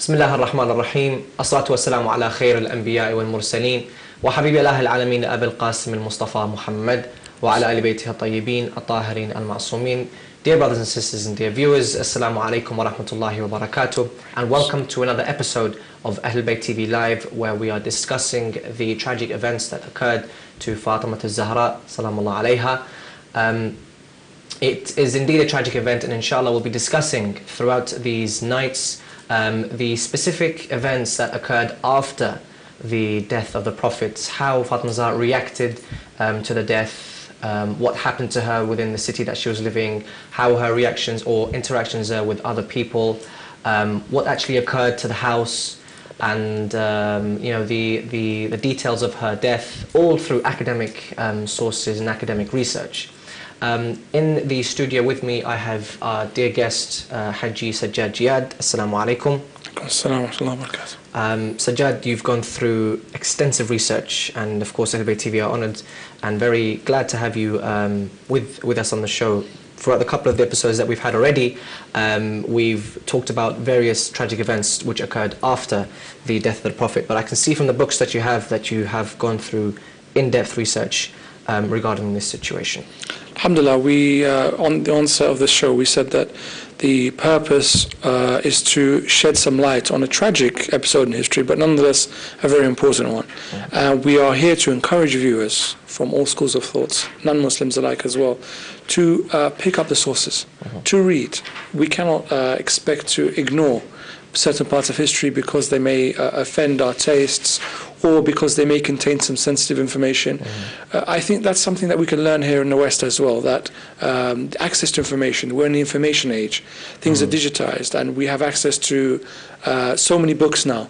بسم الله الرحمن الرحيم الصلاة والسلام على خير الأنبياء والمرسلين وحبيب الله العالمين أبي القاسم المصطفى محمد وعلى آل بيته الطيبين الطاهرين المعصومين. Dear brothers and sisters and dear viewers, Assalamu alaikum wa rahmatullahi wa barakatuh, and welcome to another episode of Ahlul Bayt TV Live, where we are discussing the tragic events that occurred to Fatima Zahra salamullah alayha. It is indeed a tragic event, and inshallah we'll be discussing throughout these nights the specific events that occurred after the death of the Prophet, how Fatima Zahra reacted to the death, what happened to her within the city that she was living, how her reactions or interactions with other people, what actually occurred to the house, and the details of her death, all through academic sources and academic research. In the studio with me, I have our dear guest, Haji Sajjad Jiyad. Assalamu alaikum. Assalamu alaikum wa barakatuh. Sajjad, you've gone through extensive research, and of course Ahlul Bayt TV are honoured and very glad to have you with us on the show. Throughout the couple of the episodes that we've had already, we've talked about various tragic events which occurred after the death of the Prophet, but I can see from the books that you have gone through in-depth research regarding this situation. Alhamdulillah, we on the onset of the show we said that the purpose is to shed some light on a tragic episode in history, but nonetheless a very important one. We are here to encourage viewers from all schools of thoughts, non-Muslims alike as well, to pick up the sources, to read. We cannot expect to ignore certain parts of history because they may offend our tastes or because they may contain some sensitive information. I think that's something that we can learn here in the West as well, that access to information, we're in the information age, things are digitized and we have access to so many books now.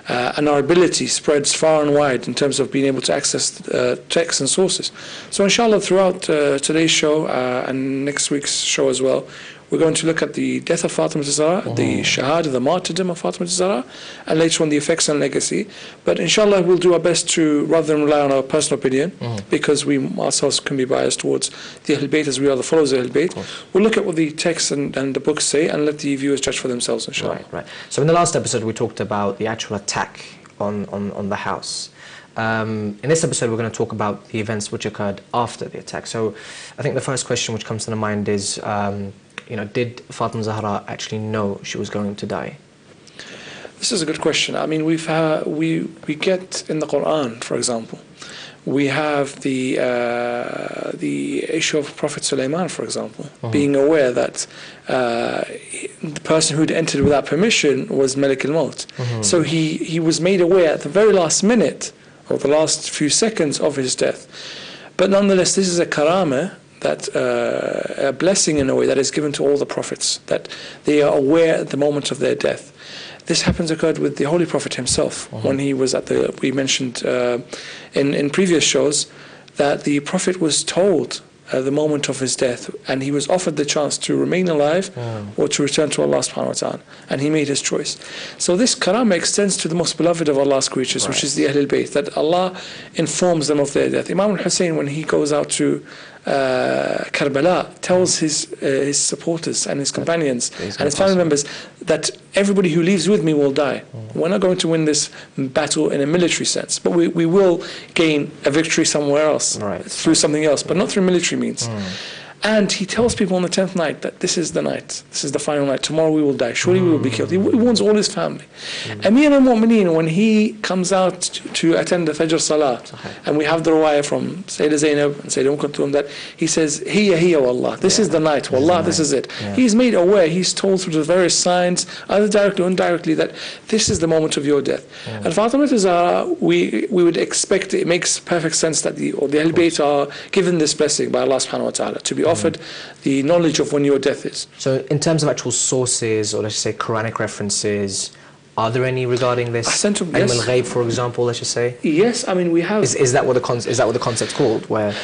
And our ability spreads far and wide in terms of being able to access texts and sources. So inshallah throughout today's show and next week's show as well, we're going to look at the death of Fatima Zahra, the shahada, the martyrdom of Fatima Zahra, and later on the effects and legacy. But inshallah we'll do our best to, rather than rely on our personal opinion, because we ourselves can be biased towards the Ahlul Bayt as we are the followers of Ahlul Bayt, we'll look at what the texts and the books say and let the viewers judge for themselves, inshallah. Right. So in the last episode we talked about the actual attack on the house. In this episode we're going to talk about the events which occurred after the attack. So I think the first question which comes to the mind is, did Fatima Zahra actually know she was going to die? This is a good question. I mean, we get in the Quran, for example, we have the issue of Prophet Sulaiman, for example, being aware that the person who'd entered without permission was Malik al-Maut. So he was made aware at the very last minute or the last few seconds of his death. But nonetheless, this is a karamah, that a blessing in a way that is given to all the prophets, that they are aware at the moment of their death. This occurred with the Holy Prophet himself, when he was we mentioned in previous shows that the Prophet was told at the moment of his death, and he was offered the chance to remain alive or to return to Allah subhanahu wa ta'ala, and he made his choice. So this karamah extends to the most beloved of Allah's creatures, which is the Ahlul Bayt, that Allah informs them of their death. Imam al-Husayn, when he goes out to Karbala, tells his supporters and his companions and his family members that everybody who leaves with me will die. We're not going to win this battle in a military sense, but we will gain a victory somewhere else through something else, but not through military means. And he tells people on the 10th night that this is the night, this is the final night, tomorrow we will die, surely we will be killed. He warns all his family. Amir al-Mu'mineen, when he comes out to attend the Fajr Salah, and we have the riwayah from Sayyidah Zainab and Sayyidah Kulthum that he says, Hiya wallah, this is the night, wallah, this is it. He's made aware, he's told through the various signs, either directly or indirectly, that this is the moment of your death. And Fatima Zahra, we would expect, it makes perfect sense that the Ahlul Bayt are given this blessing by Allah subhanahu wa ta'ala, to be offered the knowledge of when your death is. So in terms of actual sources, or let's say Quranic references, are there any regarding this? Ilm al-Ghaib, for example, let's just say. Yes, I mean we have. Is that what the concept's called, where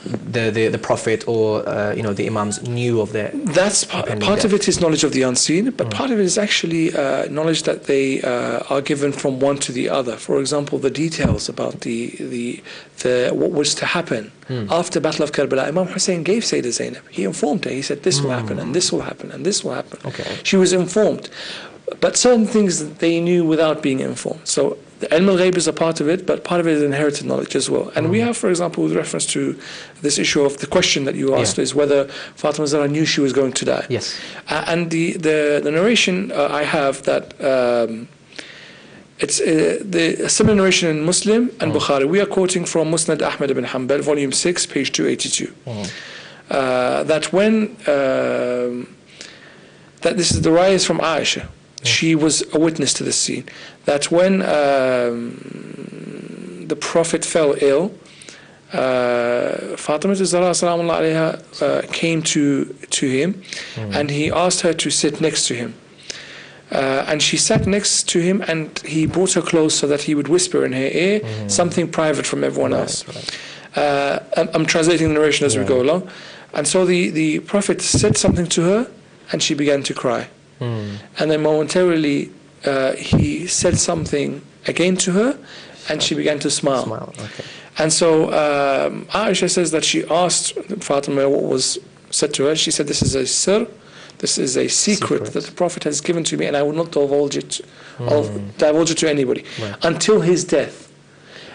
the Prophet or the Imams knew of their? That's part of it is knowledge of the unseen, but part of it is actually knowledge that they are given from one to the other. For example, the details about the what was to happen after Battle of Karbala. Imam Hussein gave Sayyidah Zainab. He informed her. He said, "This will happen, and this will happen, and this will happen." Okay. She was informed. But certain things they knew without being informed. So the ilm al-ghayb is a part of it, but part of it is inherited knowledge as well. And we have, for example, with reference to this issue of the question that you asked, is whether Fatima Zahra knew she was going to die. Yes. And the narration I have that it's a similar narration in Muslim and Bukhari. We are quoting from Musnad Ahmad ibn Hanbal, volume 6, page 282. That when that this is the rise from Aisha. She was a witness to this scene. That when the Prophet fell ill, Fatima Zahra salamullah alayha came to him, and he asked her to sit next to him. And she sat next to him, and he brought her close so that he would whisper in her ear something private from everyone else. I'm translating the narration as we go along. And so the Prophet said something to her, and she began to cry. And then momentarily he said something again to her, and she began to smile. Okay. And so Aisha says that she asked Fatima what was said to her. She said, "This is a sir, this is a secret that the Prophet has given to me, and I will not divulge it to anybody until his death."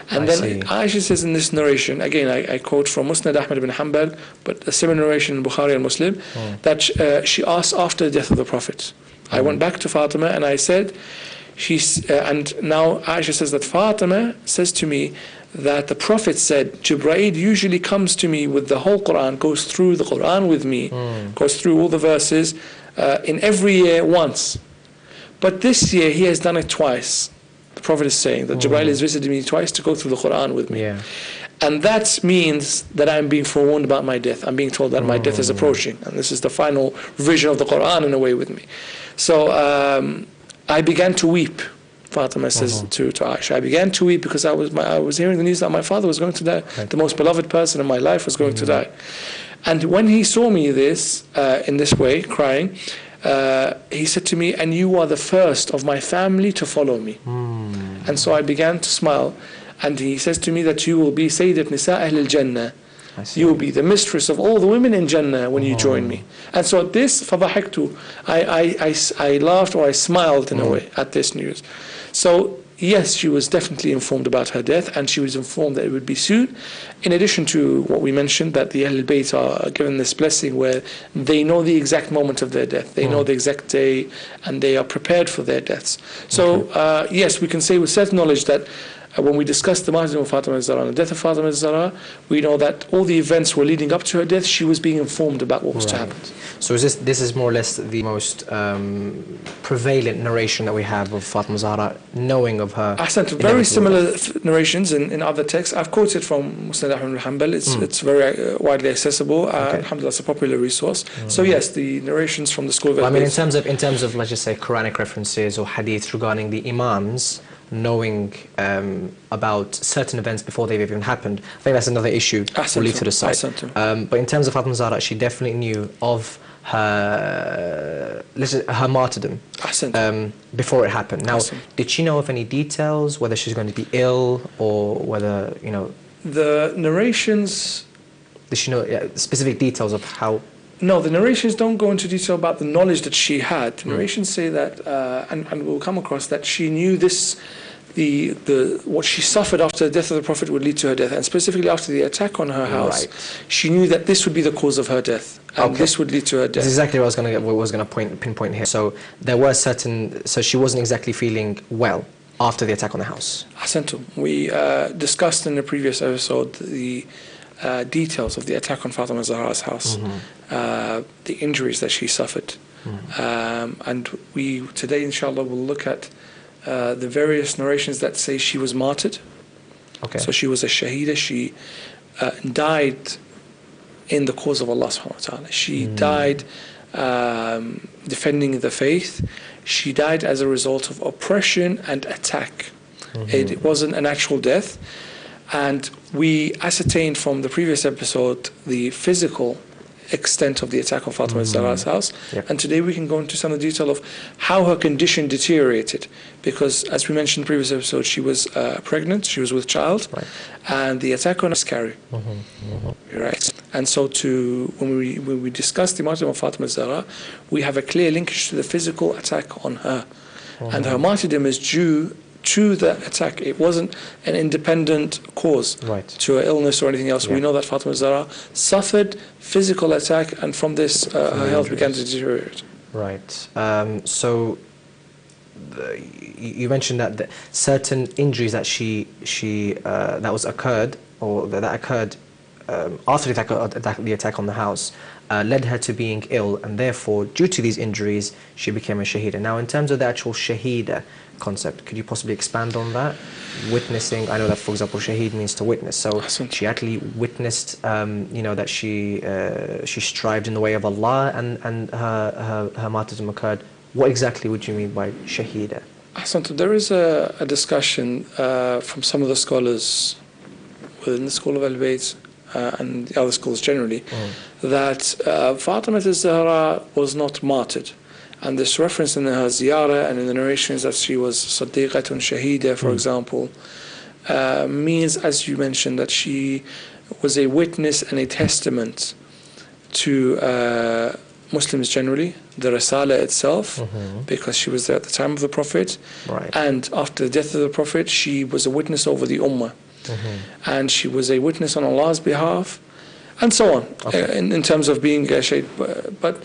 And then Aisha says in this narration, again I quote from Musnad Ahmad ibn Hanbal, but a similar narration in Bukhari and Muslim, that she asked after the death of the Prophet. I went back to Fatima and I said, and now Aisha says that Fatima says to me that the Prophet said, Jibreel usually comes to me with the whole Quran, goes through the Quran with me, goes through all the verses in every year once. But this year he has done it twice. The Prophet is saying that Jibreel has visited me twice to go through the Quran with me. And that means that I'm being forewarned about my death. I'm being told that my death is approaching. And this is the final revision of the Quran in a way with me. So I began to weep, Fatima says to Aisha. I began to weep because I was hearing the news that my father was going to die. The most beloved person in my life was going to die. And when he saw me in this way, crying, he said to me, "And you are the first of my family to follow me." And so I began to smile. And he says to me that you will be Sayyidat Nisa Ahl al-Jannah. You will be the mistress of all the women in Jannah when you join me. And so at this, فَضَحِكْتُ, I laughed or I smiled in a way at this news. So yes, she was definitely informed about her death, and she was informed that it would be soon. In addition to what we mentioned, that the Ahlul Bayt are given this blessing where they know the exact moment of their death, they know the exact day, and they are prepared for their deaths. So yes, we can say with certain knowledge that when we discuss the martyrdom of Fatima Zahra and the death of Fatima Zahra, we know that all the events were leading up to her death. She was being informed about what was to happen. So this is more or less the most prevalent narration that we have of Fatima Zahra, knowing of her. Ahsan, very similar narrations in other texts. I've quoted from Musnad Ahmad ibn Hanbal. It's very widely accessible. Alhamdulillah, it's a popular resource. So yes, the narrations from the school of I mean, in terms of let's just say Quranic references or hadith regarding the imams knowing about certain events before they've even happened, I think that's another issue we'll leave to the side. But in terms of Fatima Zahra, she definitely knew of her martyrdom before it happened. Now, did she know of any details, whether she's going to be ill or whether, the narrations, did she know specific details of how? No, the narrations don't go into detail about the knowledge that she had. The narrations say that, and we'll come across that she knew this, what she suffered after the death of the Prophet would lead to her death, and specifically after the attack on her house, she knew that this would be the cause of her death, and this would lead to her death. That's exactly what I was going to pinpoint here. So there were so she wasn't exactly feeling well after the attack on the house. Ahsantum. We discussed in the previous episode the details of the attack on Fatima Zahra's house, the injuries that she suffered. And we today, inshallah, will look at the various narrations that say she was martyred. So she was a shaheeda. She died in the cause of Allah subhanahu wa ta'ala. She died defending the faith. She died as a result of oppression and attack. It wasn't an actual death. And we ascertained from the previous episode the physical extent of the attack on Fatima Zahra's house. Yep. And today we can go into some of the detail of how her condition deteriorated. Because as we mentioned in the previous episode, she was pregnant, she was with child, Right. and the attack on her miscarried. Right. And so when we discuss the martyrdom of Fatima Zahra, we have a clear linkage to the physical attack on her. And her martyrdom is due to the attack. It wasn't an independent cause Right. to her illness or anything else. Yeah. We know that Fatima Zahra suffered physical attack, and from this her health began to deteriorate. Right. So you mentioned that certain injuries that that was occurred, or that occurred after the attack on the house, led her to being ill, and therefore, due to these injuries, she became a shaheeda. Now, in terms of the actual shaheeda concept, could you possibly expand on that? Witnessing, I know that, for example, shaheed means to witness. So she actually witnessed, that she strived in the way of Allah, and her martyrdom occurred. What exactly would you mean by shaheeda? There is a discussion from some of the scholars within the school of Al-Bayt and the other schools generally, that Fatima Zahra was not martyred. And this reference in her ziyarah and in the narrations that she was Saddiqatun Shahida, for example, means, as you mentioned, that she was a witness and a testament to Muslims generally, the Risala itself, because she was there at the time of the Prophet, Right. and after the death of the Prophet, she was a witness over the Ummah, and she was a witness on Allah's behalf, and so on, in terms of being a shaheed. But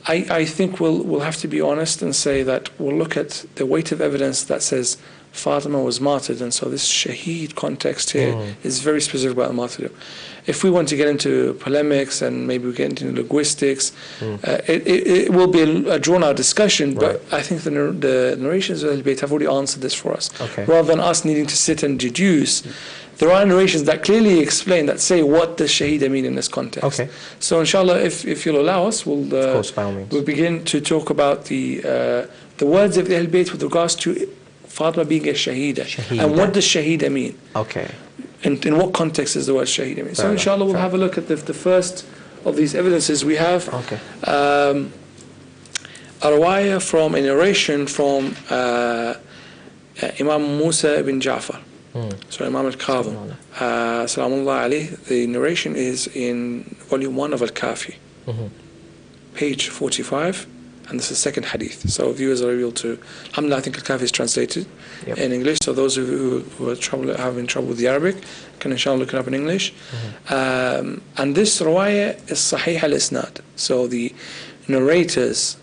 I think we'll have to be honest and say that we'll look at the weight of evidence that says Fatima was martyred, and so this shaheed context here is very specific about martyrdom. If we want to get into polemics and maybe we get into linguistics, it will be a drawn-out discussion, but I think the narrations of Al-Bayt have already answered this for us. Rather than us needing to sit and deduce, there are narrations that clearly explain, that say what does shaheeda mean in this context. So inshallah, if you'll allow us, of course, by all means, we'll begin to talk about the words of the Ahl-Bayt with regards to Fatima being a shaheeda. And what does shaheeda mean? And in what context does the word shaheeda mean? So inshallah, we'll have a look at the first of these evidences. We have a riwayah from a narration from Imam Musa ibn Ja'far. So Imam al-Kadhim, Salamullah alayh. The narration is in volume 1 of Al-Kafi, page 45, and this is the second hadith. So viewers are able to, alhamdulillah, I think Al-Kafi is translated in English, so those who are having trouble with the Arabic can inshallah look it up in English. And this riwayah is sahih al-isnad, so the narrators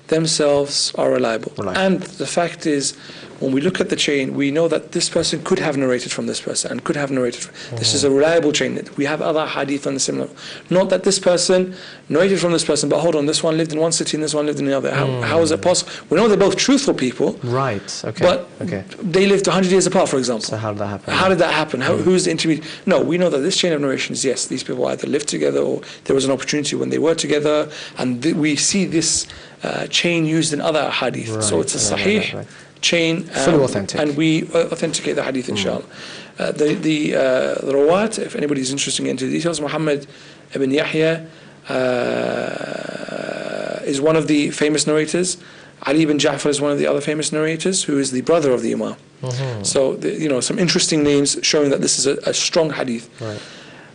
themselves are reliable. And the fact is, when we look at the chain, we know that this person could have narrated from this person and could have narrated from, this is a reliable chain. We have other hadith on the similar. Not that this person narrated from this person, but hold on, this one lived in one city and this one lived in the other. How is it possible? We know they're both truthful people. But they lived 100 years apart, for example. So how did that happen? How did that happen? Who's the intermediate? No, we know that this chain of narrations, yes, these people either lived together or there was an opportunity when they were together, and we see this chain used in other hadith. So it's a sahih chain, fully authentic, and we authenticate the hadith inshallah. The rawat, if anybody is interested in into the details, Muhammad ibn Yahya is one of the famous narrators. Ali ibn Ja'far is one of the other famous narrators, who is the brother of the Imam. So some interesting names showing that this is a strong hadith.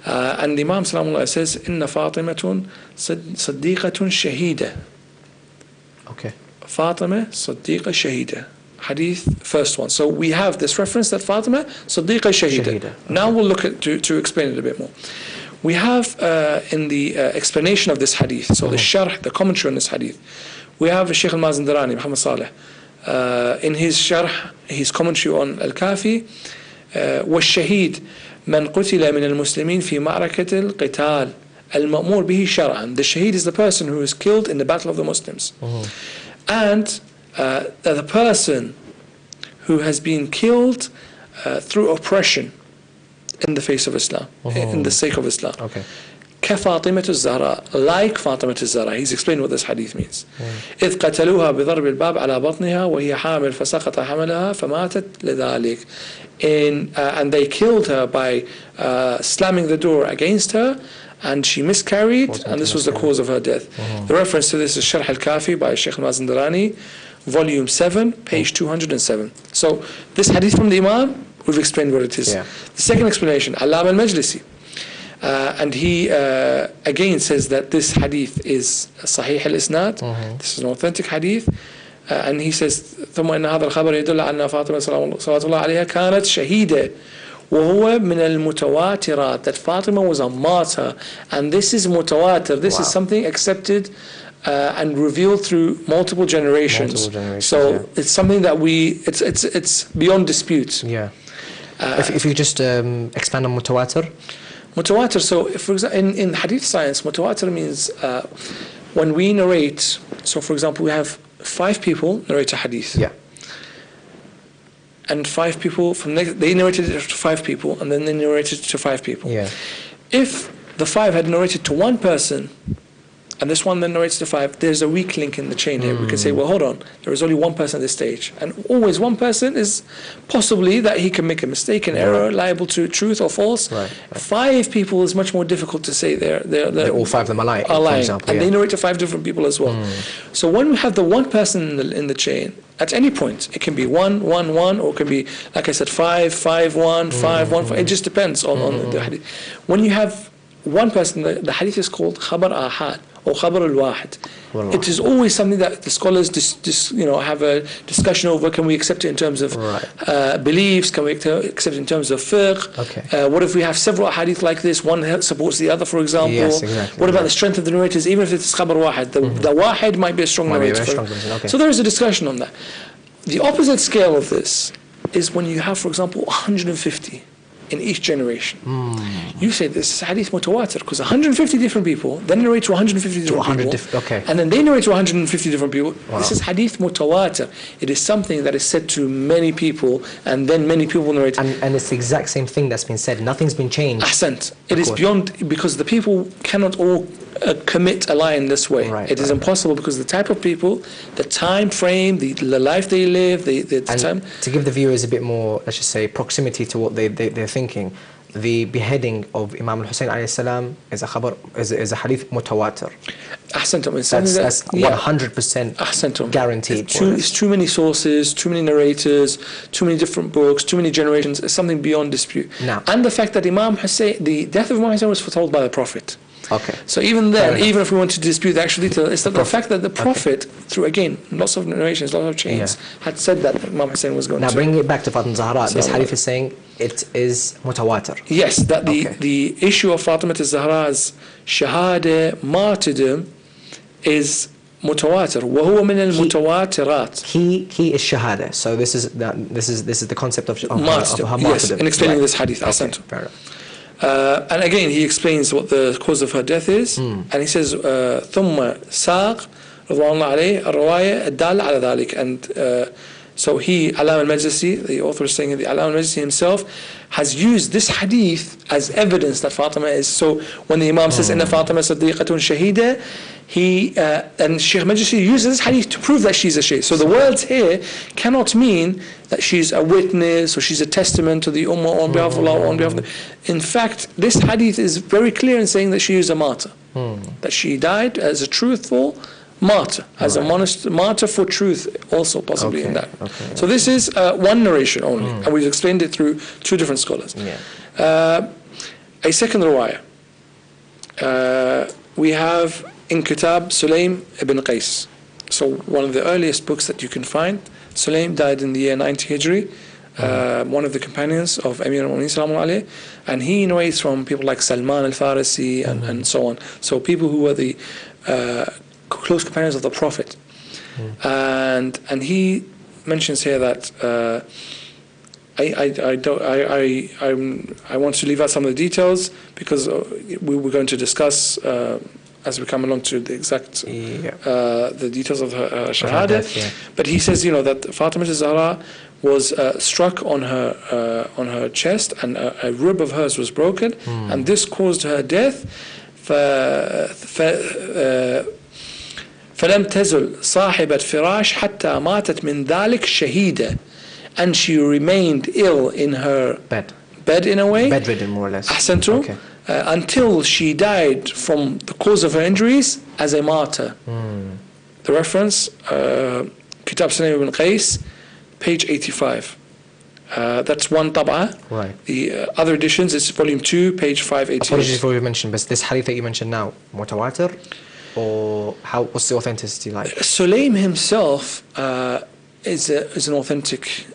And the Imam Salamullah says, Inna Fatimatun Saddiqatun Shahida. Fatima Saddiqa Shahida. Hadith, first one. So we have this reference that Fatima Saddiqa Shahida. Now we'll look at to explain it a bit more. We have in the explanation of this hadith, so the sharh, the commentary on this hadith, we have Shaykh al-Mazindarani, Muhammad Saleh, in his sharh, his commentary on Al-Kafi, والشهيد من قتل من المسلمين في معركة القتال المأمور به شرعا. The shaheed is the person who is killed in the battle of the Muslims. And the person who has been killed through oppression in the face of Islam, in the sake of Islam. كفاطمة الزهراء, like Fatima Zahra. He's explained what this hadith means. إذ قتلوها بضرب الباب على بطنها وهي حامل فسقط حملها فماتت لذلك. And they killed her by slamming the door against her, and she miscarried, and this was the cause of her death. The reference to this is Sharh al-Kafi by Shaykh al-Mazandarani, volume 7, page 207. So this hadith from the Imam, we've explained what it is. Yeah. The second explanation, Allama al-Majlisi. And he again says that this hadith is Sahih al-Isnad. This is an authentic hadith. And he says ثم إن هذا الخبر يدل على أن فاطمة صلوات الله عليها كانت شهيدة وهو من المتواترات, that Fatima was a martyr, and this is mutawatir. This is something accepted and revealed through multiple generations. So it's something that it's beyond dispute. Yeah. If you just expand on mutawatir. Mutawatir, so for example, in hadith science, mutawatir means when we narrate, so for example, we have 5 people narrate a hadith. Yeah. And 5 people, they narrated it to 5 people, and then they narrated it to 5 people. Yeah. If the 5 had narrated to one person, and this one then narrates to 5, there's a weak link in the chain here. We can say, well, hold on, there is only one person at this stage. And always one person is possibly that he can make a mistake, an error, liable to truth or false. Right. 5 people is much more difficult to say they're all 5 of them are lying, for lying. Example, and they narrate to 5 different people as well. So when we have the one person in the chain, at any point, it can be 1, 1, 1, or it can be, like I said, 5, 5, 1, 5, 1, 5. It just depends on the hadith. When you have one person, the hadith is called khabar ahad or khabar al-wahid. It is always something that the scholars have a discussion over. Can we accept it in terms of beliefs? Can we accept it in terms of fiqh? Okay. What if we have several hadith like this? One supports the other, for example. Yes, exactly. What about the strength of the narrators? Even if it's khabar wahid, the wahid might be a strong narrator. Okay. So there is a discussion on that. The opposite scale of this is when you have, for example, 150 in each generation. You say this is hadith mutawatir because 150 different people then narrate to 150 different people, and then they narrate to 150 different people. This is hadith mutawatir. It is something that is said to many people, and then many people narrate. And it's the exact same thing that's been said. Nothing's been changed. Ahsant. It is beyond, because the people cannot all commit a lie in this way. It is impossible because the type of people, the time frame, the life they live, the time. To give the viewers a bit more, let's just say, proximity to what they're thinking, the beheading of Imam al-Husayn alayhi salam is a hadith mutawatir. Ahsantum. That's 100% guaranteed. It's too many sources, too many narrators, too many different books, too many generations. It's something beyond dispute. And the fact that the death of Imam Hussain was foretold by the Prophet. Okay. So even then, even if we want to dispute the actual detail, it's the fact that the Prophet, through again lots of narrations, lots of chains, had said that Imam Hussain was going to. Now bring it back to Fatima Zahra. This hadith is saying it is mutawatir. Yes, that the issue of Fatima Zahra's shahada, martyrdom, is mutawatir. وهو من المتواترات. He is shahada. So this is the concept of her martyrdom. Yes, in explaining this hadith. Okay. And again, he explains what the cause of her death is, and he says, ثم ساق رضوان الله عليه الرواية الدالة على ذلك. And so he, Allama al-Majlisi, the author is saying that Allama al-Majlisi himself has used this hadith as evidence that Fatima is. So when the Imam says, إن فاطمة صديقة شهيدة, and Shaykh Majlisi uses this hadith to prove that she's a shaheed. So the words here cannot mean that she's a witness or she's a testament to the Ummah on behalf of Allah or on behalf of In fact, this hadith is very clear in saying that she is a martyr. That she died as a truthful martyr, as a martyr for truth also possibly in that. So this is one narration only, and we've explained it through 2 different scholars. A second riwayah. We have in Kitab Sulaym ibn Qais. So one of the earliest books that you can find. Sulaym died in the year 90 Hijri, one of the companions of Amir al-Mu'minin sallallahu alayhi, and he narrates from people like Salman al-Farisi and so on. So people who were the close companions of the Prophet. And he mentions here that I want to leave out some of the details because we were going to discuss as we come along to the exact the details of her shahada. But he says, that Fatima Zahra was struck on her chest, and a rib of hers was broken, and this caused her death. فلم تزل صاحبة فراش حتى ماتت من ذلك شهيدة, and she remained ill in her bed in a way, bedridden more or less. أحسنتم. until she died from the cause of her injuries as a martyr. The reference, Kitab Sulaym ibn Qais, page 85. That's one tab'ah. Right. The other editions is volume 2, page 588. Apologies for what you mentioned, but this hadith that you mentioned now, mutawatir, or what's the authenticity like? Sulaym himself is an authentic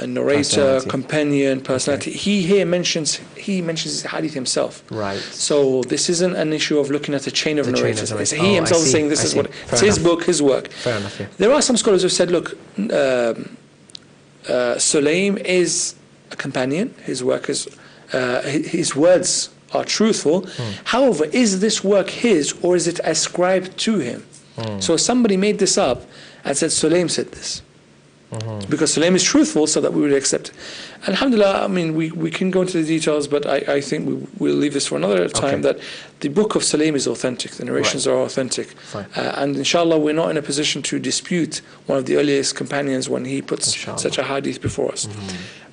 narrator, companion, personality. Okay. He mentions his hadith himself. Right. So this isn't an issue of looking at a chain of narrators. It's he himself saying this is what it's his book, his work. Fair enough. Yeah. There are some scholars who said, look, Sulaym is a companion. His work is his words are truthful. However, is this work his or is it ascribed to him? So somebody made this up and said Sulaym said this. Because Sulaym is truthful, so that we would accept it. Alhamdulillah, I mean, we can go into the details, but I think we'll leave this for another time, that the book of Sulaym is authentic, the narrations are authentic. And inshallah, we're not in a position to dispute one of the earliest companions when he puts such a hadith before us.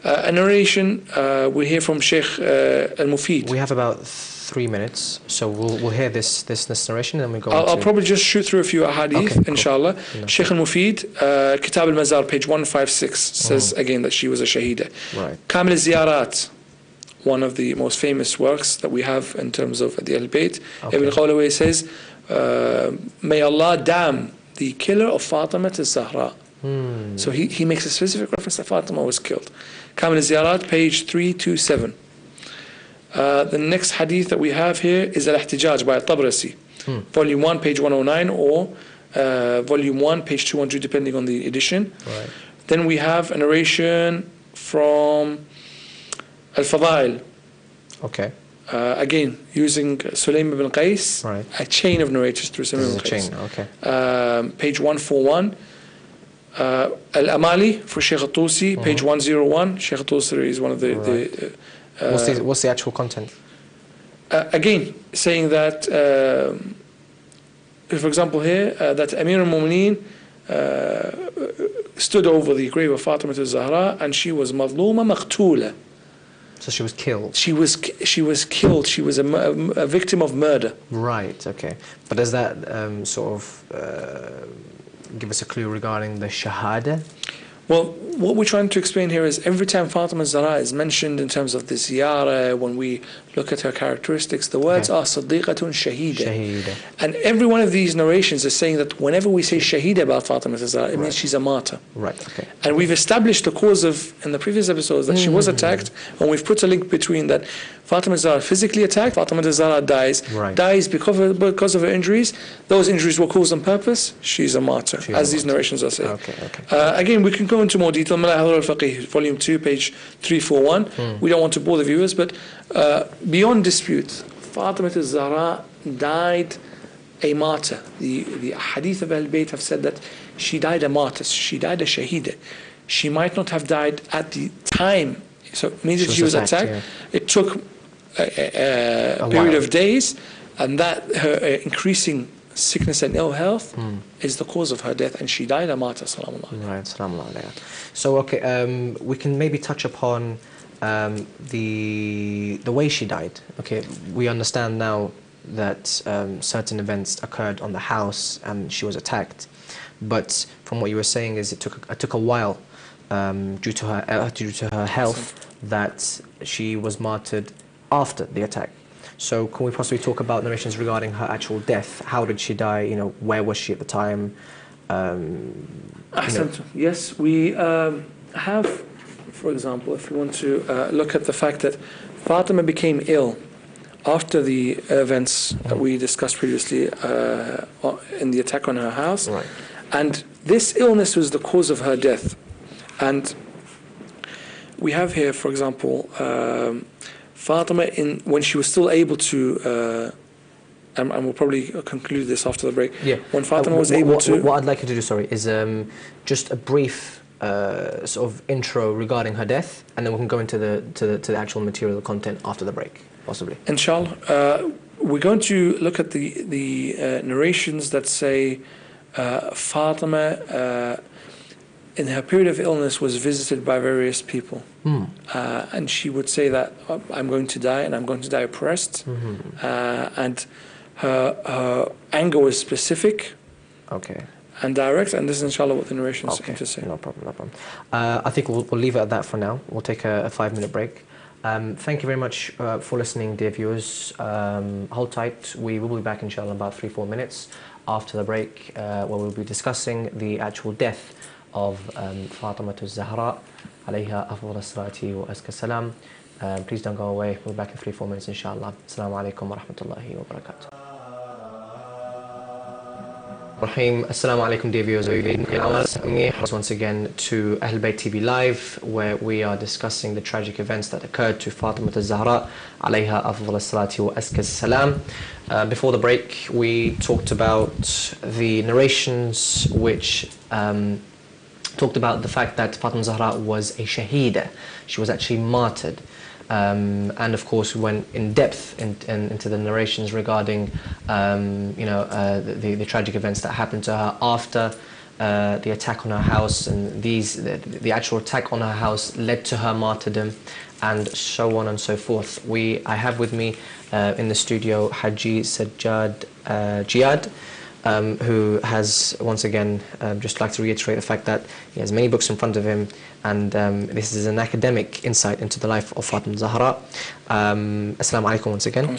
A narration, we hear from Sheikh al-Mufid. We have about 3 minutes, so we'll hear this narration, and then we go. I'll probably just shoot through a few ahadith, inshallah. Sheikh al-Mufid, Kitab al-Mazar, page 156, says again that she was a shaheeda. Right. Kamil al-Ziyarat, one of the most famous works that we have in terms of the Al-Bayt. Ibn Qawlaway says, may Allah damn the killer of Fatima Zahra. So he makes a specific reference that Fatima was killed. Kamil al-Ziyarat, page 327. The next hadith that we have here is al-Ihtijaj by al-Tabrasi, volume 1, page 109, or volume 1, page 200, depending on the edition. Right. Then we have a narration from al-Fadail. Okay. Again, using Sulaym ibn Qais, Right. a chain of narrators through Sulaym ibn Qais. Okay. Page 141. Al-Amali for Sheikh al-Tusi, page 101. Sheikh al-Tusi is one of the what's the actual content? Again, saying that, for example here, that Amir al-Mu'mineen stood over the grave of Fatima Zahra, and she was madluma maqtula. So she was killed. She was killed. She was a victim of murder. Right. Okay. But does that sort of give us a clue regarding the shahada? Well, what we're trying to explain here is every time Fatima Zahra is mentioned in terms of the ziyarah, when we look at her characteristics, the words are Siddiqatun Shahida. And every one of these narrations is saying that whenever we say Shahida about Fatima Zahra, it means she's a martyr. Right, okay. And we've established the cause of, in the previous episodes, that she was attacked, and we've put a link between that. Fatima Zahra physically attacked, Fatima Zahra dies because of her injuries. Those injuries were caused on purpose. She's a martyr, as these narrations are saying. Again, we can go into more detail. Malahir al-Faqih, volume 2, page 341. We don't want to bore the viewers, but beyond dispute, Fatima Zahra died a martyr. The hadith of Al-Bayt have said that she died a martyr. She died a shaheeda. She might not have died at the time. So immediately she was attacked. It took a period of days, and that her increasing sickness and ill health is the cause of her death, and she died a martyr. Right, so okay, we can maybe touch upon the way she died. Okay, we understand now that certain events occurred on the house and she was attacked, but from what you were saying is it took a while due to her health that she was martyred after the attack. So can we possibly talk about narrations regarding her actual death? How did she die? You know, where was she at the time? Yes, we have, for example, if you want to look at the fact that Fatima became ill after the events that we discussed previously in the attack on her house. Right. And this illness was the cause of her death. And we have here, for example, Fatima, when she was still able to, and we'll probably conclude this after the break. Yeah. When Fatima was able to. What I'd like you to do, sorry, is just a brief sort of intro regarding her death, and then we can go into the actual material content after the break, possibly. Inshallah, we're going to look at the narrations that say Fatima in her period of illness was visited by various people. And she would say that I'm going to die, and I'm going to die oppressed. And her anger was specific. Okay. And direct, and this is inshallah what the narration is going to say. No problem, no problem. I think we'll leave it at that for now. We'll take a 5-minute break. Thank you very much for listening, dear viewers. Hold tight. We will be back inshallah in about 3-4 minutes after the break, where we'll be discussing the actual death of Fatima Zahra alayha afdal as-salati wa azka salam. Please don't go away. We'll be back in 3-4 minutes inshallah. Assalamu alaikum wa rahmatullahi wa barakatuh. Rahim. Assalamu alaikum, dear viewers. Once again to Ahl Bayt TV Live, where we are discussing the tragic events that occurred to Fatima Zahra alayha afdal as-salati wa azka salam. Before the break, we talked about the narrations which talked about the fact that Fatima Zahra was a shaheeda. She was actually martyred. And of course we went in depth into the narrations regarding the tragic events that happened to her after the attack on her house, and the actual attack on her house led to her martyrdom, and so on and so forth. I have with me in the studio Haji Sajjad Jihad, who has once again just like to reiterate the fact that he has many books in front of him, and this is an academic insight into the life of Fatima Zahra. Assalamu alaikum once again.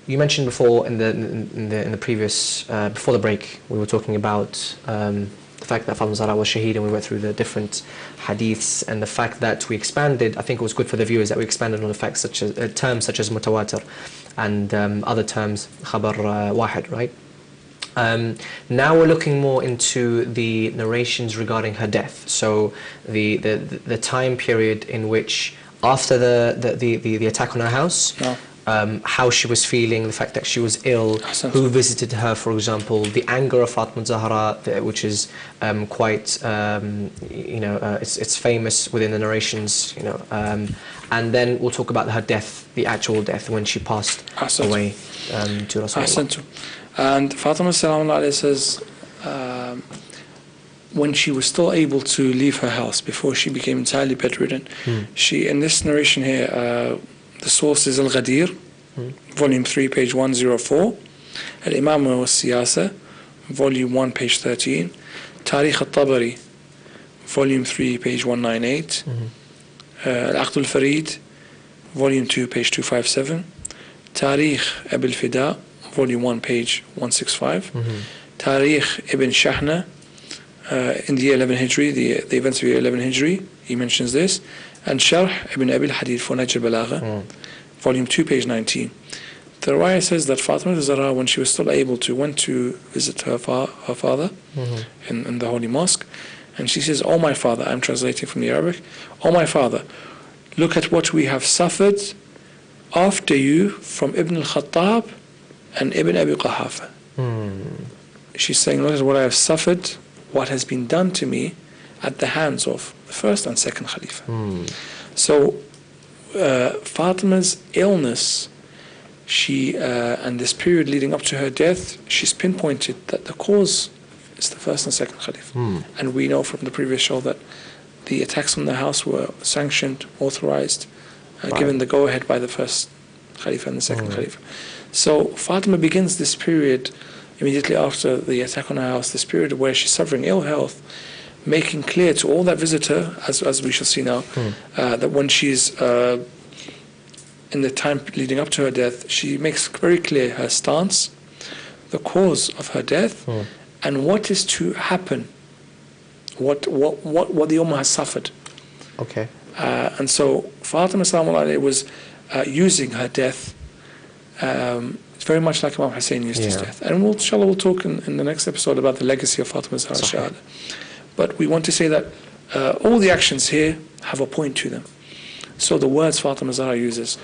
You mentioned before in the previous before the break, we were talking about the fact that Fatima Zahra was shaheed, and we went through the different hadiths, and the fact that we expanded. I think it was good for the viewers that we expanded on the facts such as terms such as mutawatir and other terms, khabar wahid, right? Now we're looking more into the narrations regarding her death. So the time period in which after the attack on her house, how she was feeling, the fact that she was ill, who visited her, for example, the anger of Fatima Zahra, which is quite, it's famous within the narrations, and then we'll talk about her death, the actual death, when she passed away to Rasulullah. And Fatima says, when she was still able to leave her house before she became entirely bedridden, she, in this narration here, the source is Al-Ghadir, volume 3, page 104, Al-Imam al-Siyasa, volume 1, page 13, Tarikh al-Tabari, volume 3, page 198, Al-Aqd al-Farid, volume 2, page 257, Tarikh Abil Fida, volume 1, page 165, Tarikh Ibn Shahna, in the year 11 Hijri, the events of the year 11 Hijri, he mentions this, and Sharh Ibn Abil Hadith for Najr Balagha, volume 2, page 19. The riwayah says that Fatima Zahra, when she was still able to, went to visit her father in the Holy Mosque, and she says, "Oh my father," I'm translating from the Arabic, "Oh my father, look at what we have suffered after you from Ibn al-Khattab and Ibn Abi Quhafa." She's saying, look at what I have suffered, what has been done to me at the hands of the first and second Khalifa. So Fatima's illness, and this period leading up to her death, she's pinpointed that the cause is the first and second Khalifa. And we know from the previous show that the attacks on the house were sanctioned, authorized, given the go-ahead by the first Khalifa and the second Khalifa. So Fatima begins this period immediately after the attack on her house, this period where she's suffering ill health, making clear to all that visit her, as we shall see now, that when she's in the time leading up to her death, she makes very clear her stance, the cause of her death, and what is to happen, what the Ummah has suffered. Okay. And so Fatima was using her death. It's very much like Imam Husayn used his death. And inshallah we'll talk in the next episode about the legacy of Fatima Zahra Shahada. But we want to say that all the actions here have a point to them. So the words Fatima Zahra uses,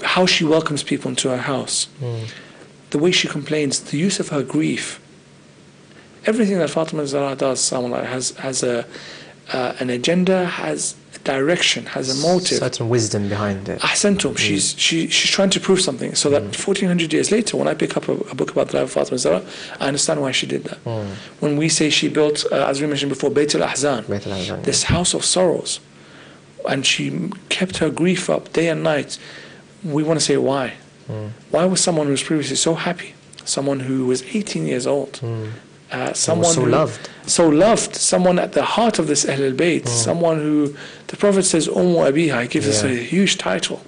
how she welcomes people into her house, the way she complains, the use of her grief, everything that Fatima Zahra does has an agenda, has direction, has a motive. Certain wisdom behind it. Ahsantum. She's trying to prove something. So that 1400 years later, when I pick up a book about the life of Fatima Zahra, I understand why she did that. When we say she built, as we mentioned before, al-Hasan, this house of sorrows, and she kept her grief up day and night, we want to say why. Why was someone who was previously so happy, someone who was 18 years old, someone so loved, someone at the heart of this Ahl al-Bayt, someone who the Prophet says Am-o-Abiha, he gives us a huge title.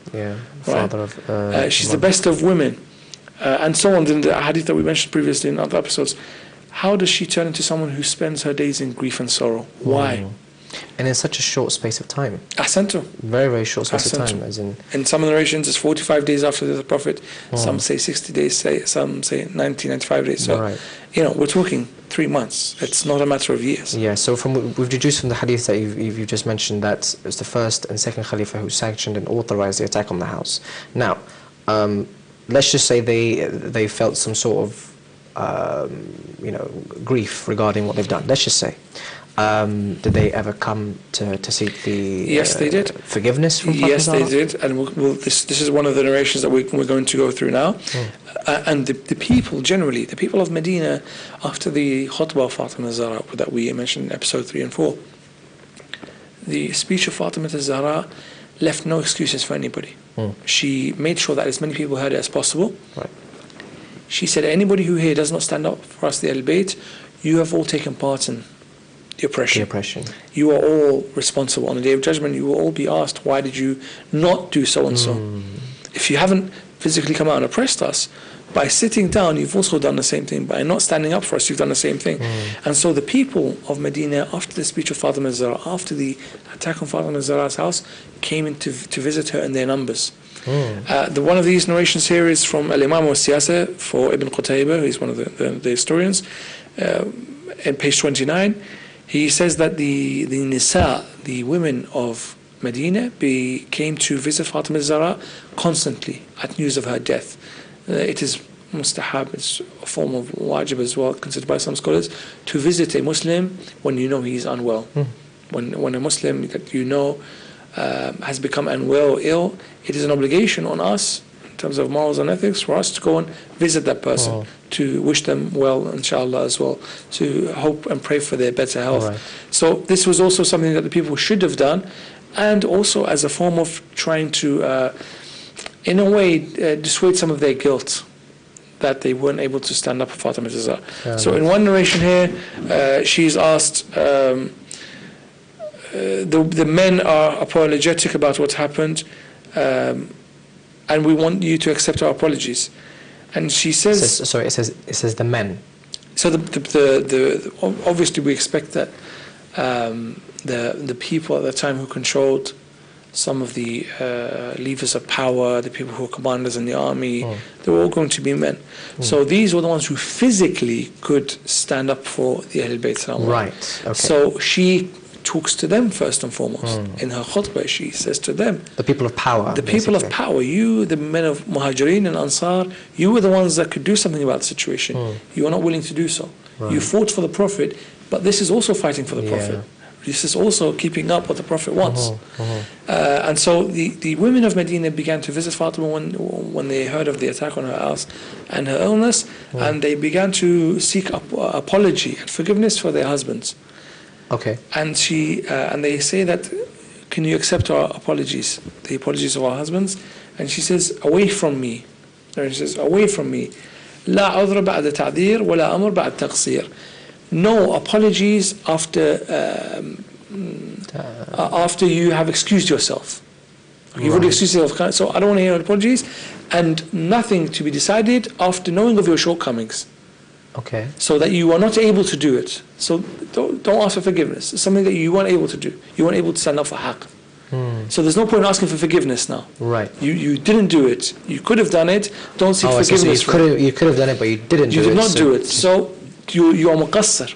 Father of she's the best of women, and so on in the hadith that we mentioned previously in other episodes. How does she turn into someone who spends her days in grief and sorrow? Why? And in such a short space of time. Ahsantum. Very, very short space of time. As in some narrations, it's 45 days after the Prophet. Some say 60 days, some say 90, 95 days. So, we're talking 3 months. It's not a matter of years. Yeah, so we've deduced from the hadith that you've just mentioned that it was the first and second Khalifa who sanctioned and authorized the attack on the house. Now, let's just say they felt some sort of, grief regarding what they've done. Let's just say. Did they ever come to seek the yes, they did. Forgiveness from Fatima Yes, Zahra? they did. And this is one of the narrations that we're going to go through now. And the people, generally, the people of Medina, after the khutbah of Fatima Zahra that we mentioned in episode 3 and 4, the speech of Fatima Zahra left no excuses for anybody. She made sure that as many people heard it as possible. Right. She said, anybody who here does not stand up for us, the Al-Bayt, you have all taken part in the oppression. You are all responsible. On the Day of Judgment, you will all be asked, why did you not do so and so? If you haven't physically come out and oppressed us, by sitting down, you've also done the same thing. By not standing up for us, you've done the same thing. And so the people of Medina, after the speech of Fatima Zahra, after the attack on Fatima Zahra's house, came in to visit her in their numbers. One of these narrations here is from Al-Imam al-Siyasa for Ibn Qutaybah, who is one of the historians, in page 29. He says that the Nisa, the women of Medina, came to visit Fatima Zahra constantly at news of her death. It is mustahab, it's a form of wajib as well, considered by some scholars, to visit a Muslim when you know he is unwell. When a Muslim that you know has become unwell or ill, it is an obligation on us, in terms of morals and ethics, for us to go and visit that person, to wish them well, inshallah, as well, to hope and pray for their better health. So this was also something that the people should have done, and also as a form of trying to, in a way, dissuade some of their guilt that they weren't able to stand up for Fatima Zahra. So in one narration here, she's asked, the men are apologetic about what happened, and we want you to accept our apologies. And she says, it says the men. So obviously we expect that the people at the time who controlled some of the levers of power, the people who were commanders in the army, they were all going to be men. So these were the ones who physically could stand up for the Ahl al-Bayt. Right. Okay. So she talks to them first and foremost. In her khutbah, she says to them, the people of power. The people of power, you, the men of Muhajirin and Ansar, you were the ones that could do something about the situation. You are not willing to do so. You fought for the Prophet, but this is also fighting for the Prophet. This is also keeping up what the Prophet wants. And so the women of Medina began to visit Fatima when they heard of the attack on her house and her illness, and they began to seek apology and forgiveness for their husbands. Okay. And they say that, can you accept our apologies, the apologies of our husbands? And she says, away from me. And she says, away from me. لا عذر بعد تعذير ولا أمر بعد تقصير. No apologies after you have excused yourself. You've already excused yourself. So I don't want to hear apologies, and nothing to be decided after knowing of your shortcomings. Okay. So that you are not able to do it. So don't ask for forgiveness. It's something that you weren't able to do. You weren't able to stand up for haqq. So there's no point in asking for forgiveness now. Right. You didn't do it. You could have done it. Don't seek forgiveness. So you could have done it, but you didn't do it. You did not do it. So you are muqassir.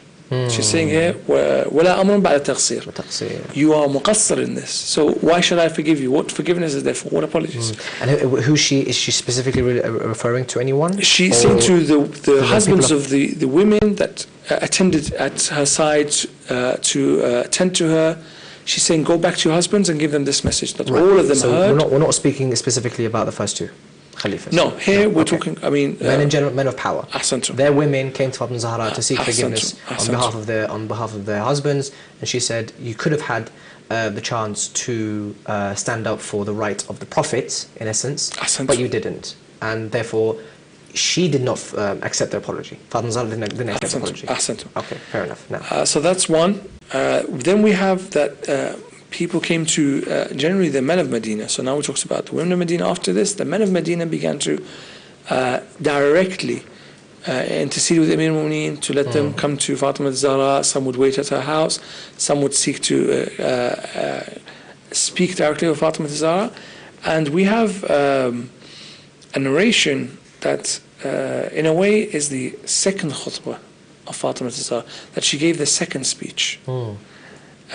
She's saying here, وَلَا أَمْرٌ بَعْدَ تَقْصِيرٍ. You are muqassir in this. So why should I forgive you? What forgiveness is there for? What apologies? And is she specifically referring to anyone? She's saying to the husbands of the women that attended at her side to attend to her. she's saying, go back to your husbands and give them this message that all of them so heard. we're not speaking specifically about the first two Khalifas. No, here we're talking, I mean... men in general, men of power. Ahsantum. Their women came to Fatima Zahra to seek forgiveness Ahsantum. on behalf of their husbands, and she said, you could have had the chance to stand up for the right of the Prophet, in essence, Ahsantum. but you didn't. And therefore, she did not accept the apology. Fatima Zahra didn't accept the apology. Ahsantum. Okay, fair enough. Now. So that's one. Then we have that people came to, generally the men of Medina. So now we talk about the women of Medina. After this, the men of Medina began to directly intercede with Amir al-Mu'mineen to let them come to Fatima Zahra. Some would wait at her house. Some would seek to speak directly with Fatima Zahra. And we have a narration that in a way is the second khutbah of Fatima Zahra, that she gave the second speech.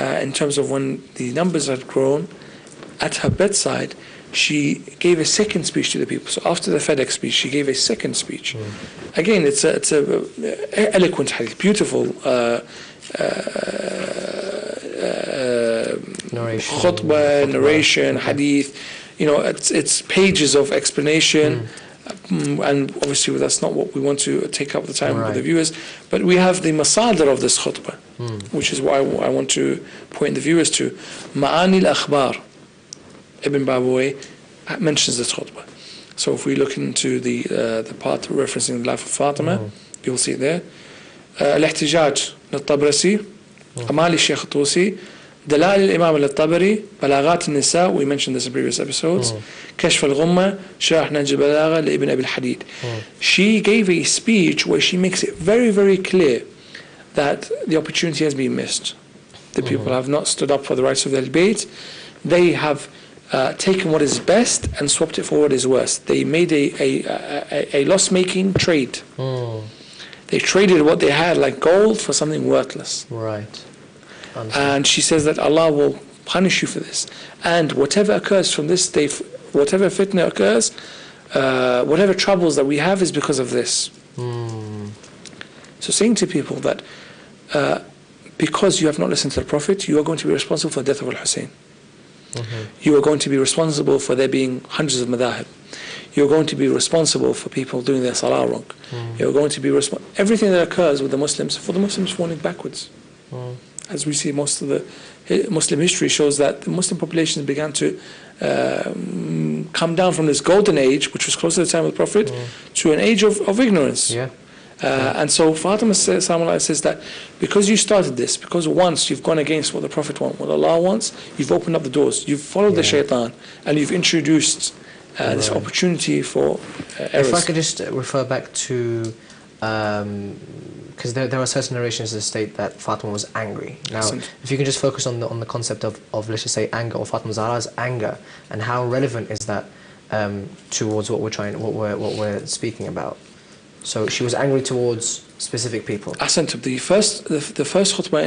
In terms of when the numbers had grown, at her bedside, she gave a second speech to the people. So after the FedEx speech, she gave a second speech. Again, it's a eloquent hadith, beautiful khutbah, narration, hadith. You know, it's pages of explanation. And obviously that's not what we want to take up the time with the viewers, but we have the masadr of this khutbah, which is why I want to point the viewers to. Ma'ani al-Akhbar, Ibn Babawayh mentions this khutbah. So if we look into the part referencing the life of Fatima, you'll see it there. Al-Ihtijaj al-Tabrasi, Amal al-Shaykh Tusi, Dalal al-Imam al-Tabari, Balaghat al-Nisa, we mentioned this in previous episodes. Kashf al-Ghumma, Sharh Nahj al-Balagha, Ibn Abi al-Hadid. She gave a speech where she makes it very, very clear that the opportunity has been missed. The people have not stood up for the rights of their debate. They have taken what is best and swapped it for what is worse. They made a loss-making trade. They traded what they had like gold for something worthless. Right. And she says that Allah will punish you for this. And whatever occurs from this day, whatever fitna occurs, whatever troubles that we have is because of this. So saying to people that because you have not listened to the Prophet, you are going to be responsible for the death of al-Husayn. You are going to be responsible for there being hundreds of madahib. You're going to be responsible for people doing their salah wrong. You're going to be responsible. Everything that occurs with the Muslims, for the Muslims falling backwards. As we see, most of the Muslim history shows that the Muslim population began to come down from this golden age, which was close to the time of the Prophet, to an age of ignorance. And so Fatima says that because you started this, because once you've gone against what the Prophet wants, what Allah wants, you've opened up the doors, you've followed the shaitan, and you've introduced this opportunity for errors. If I could just refer back to, because there are certain narrations that state that Fatima was angry. Now, if you can just focus on the concept of let's just say anger, or Fatima Zahra's anger, and how relevant is that towards what we're speaking about. So she was angry towards specific people. Ahsantum. The first khutbah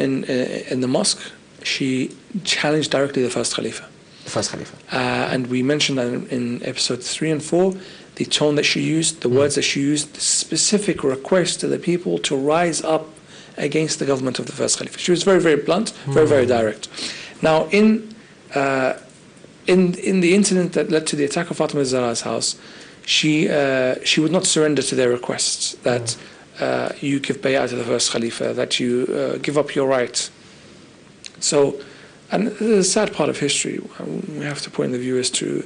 in the mosque, she challenged directly the first Khalifa. The first Khalifa. And we mentioned that in episodes 3 and 4, the tone that she used, the words that she used, the specific request to the people to rise up against the government of the first Khalifa. She was very, very blunt, very, very direct. Now, in the incident that led to the attack of Fatima Zahra's house, she would not surrender to their requests that you give bay'ah to the first Khalifa, that you give up your right. So, and this is a sad part of history. We have to point the viewers to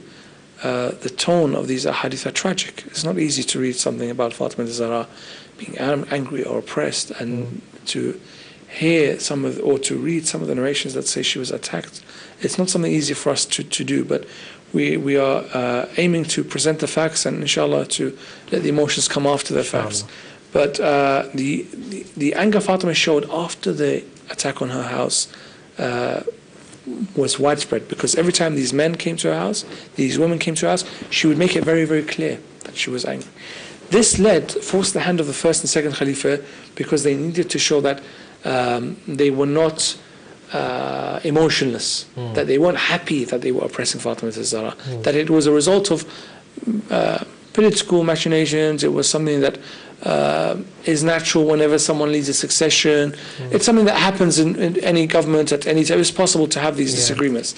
the tone of these ahadith are tragic. It's not easy to read something about Fatima Zahra being angry or oppressed, and to hear or to read some of the narrations that say she was attacked. It's not something easy for us to do, but we are aiming to present the facts, and inshallah to let the emotions come after the facts. But the anger Fatima showed after the attack on her house was widespread, because every time these men came to her house, these women came to her house, she would make it very, very clear that she was angry. This forced the hand of the first and second Khalifa, because they needed to show that they were not emotionless, that they weren't happy that they were oppressing Fatima Zahra, that it was a result of political machinations. It was something that is natural whenever someone leads a succession. It's something that happens in any government at any time. It's possible to have these disagreements.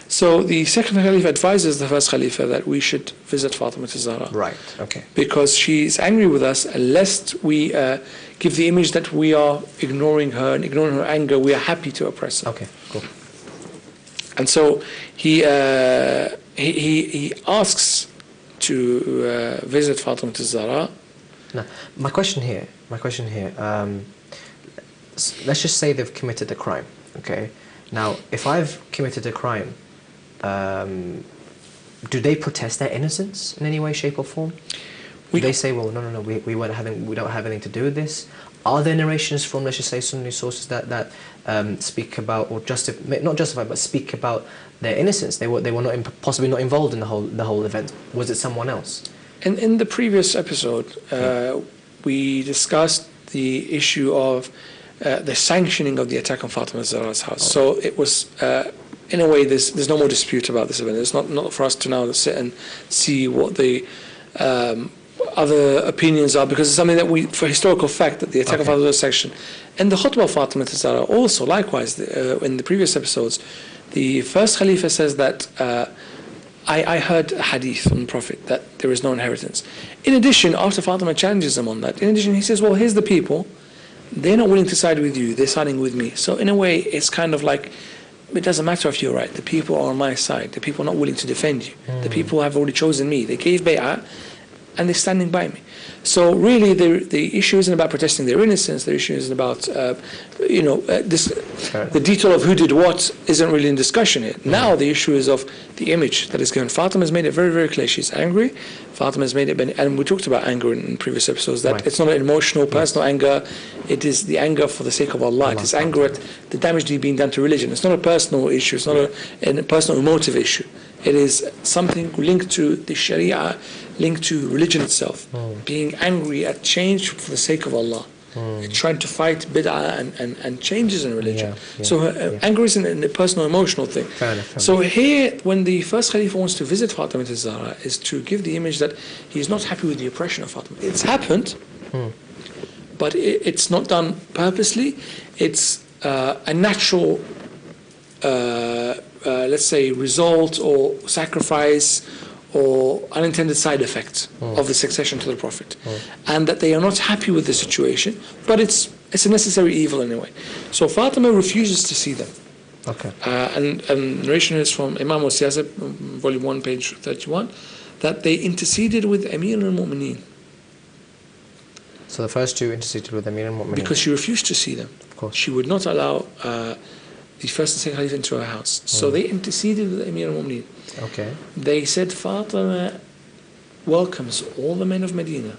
So the second Khalifa advises the first Khalifa that we should visit Fatima Zahra. Right, okay. Because she's angry with us, lest we give the image that we are ignoring her and ignoring her anger, we are happy to oppress her. Okay, cool. And so he asks to visit Fatima Zahra. Now, my question here, let's just say they've committed a crime, okay? Now, if I've committed a crime, do they protest their innocence in any way, shape or form? Do they say, well, no, we don't have anything to do with this? Are there narrations from, let's just say, Sunni sources that speak about, or not justify, but speak about their innocence? They were not possibly not involved in the whole event. Was it someone else? In the previous episode, we discussed the issue of the sanctioning of the attack on Fatima Zahra's house. So it was, in a way, there's no more dispute about this event. It's not for us to now sit and see what the other opinions are, because it's something that for historical fact, that the attack on Fatima Zahra's section. And the khutbah of Fatima Zahra also, likewise, in the previous episodes, the first Khalifa says that I heard a hadith from the Prophet that there is no inheritance. In addition, after Fatima challenges him on that, in addition he says, well, here's the people, they're not willing to side with you, they're siding with me. So in a way, it's kind of like, it doesn't matter if you're right, the people are on my side, the people are not willing to defend you, the people have already chosen me, they gave bay'ah, and they're standing by me. So really, the issue isn't about protesting their innocence. The issue isn't about, the detail of who did what isn't really in discussion here. Now the issue is of the image that is given. Fatima has made it very, very clear. She's angry. Fatima has made it, and we talked about anger in previous episodes, that it's not an emotional, personal anger. It is the anger for the sake of Allah. It is anger at the damage being done to religion. It's not a personal issue. It's not a personal emotive issue. It is something linked to the Sharia, linked to religion itself. Being angry at change for the sake of Allah. Trying to fight bid'ah and changes in religion. So anger isn't a personal, emotional thing. Fair enough. So here, when the first Khalifa wants to visit Fatima Zahra, is to give the image that he is not happy with the oppression of Fatima. It's happened, but it's not done purposely. It's a natural, let's say, result or sacrifice or unintended side effect of the succession to the Prophet, and that they are not happy with the situation, but it's a necessary evil anyway. So Fatima refuses to see them. Okay. And narration is from Am-o-Abiha, volume 1, page 31, that they interceded with Amir al-Mu'mineen. So the first two interceded with Amir al-Mu'mineen. Because she refused to see them. Of course. She would not allow the first and second Khalifa into her house. So they interceded with Amir al-Mu'mineen. Okay. They said Fatima welcomes all the men of Medina,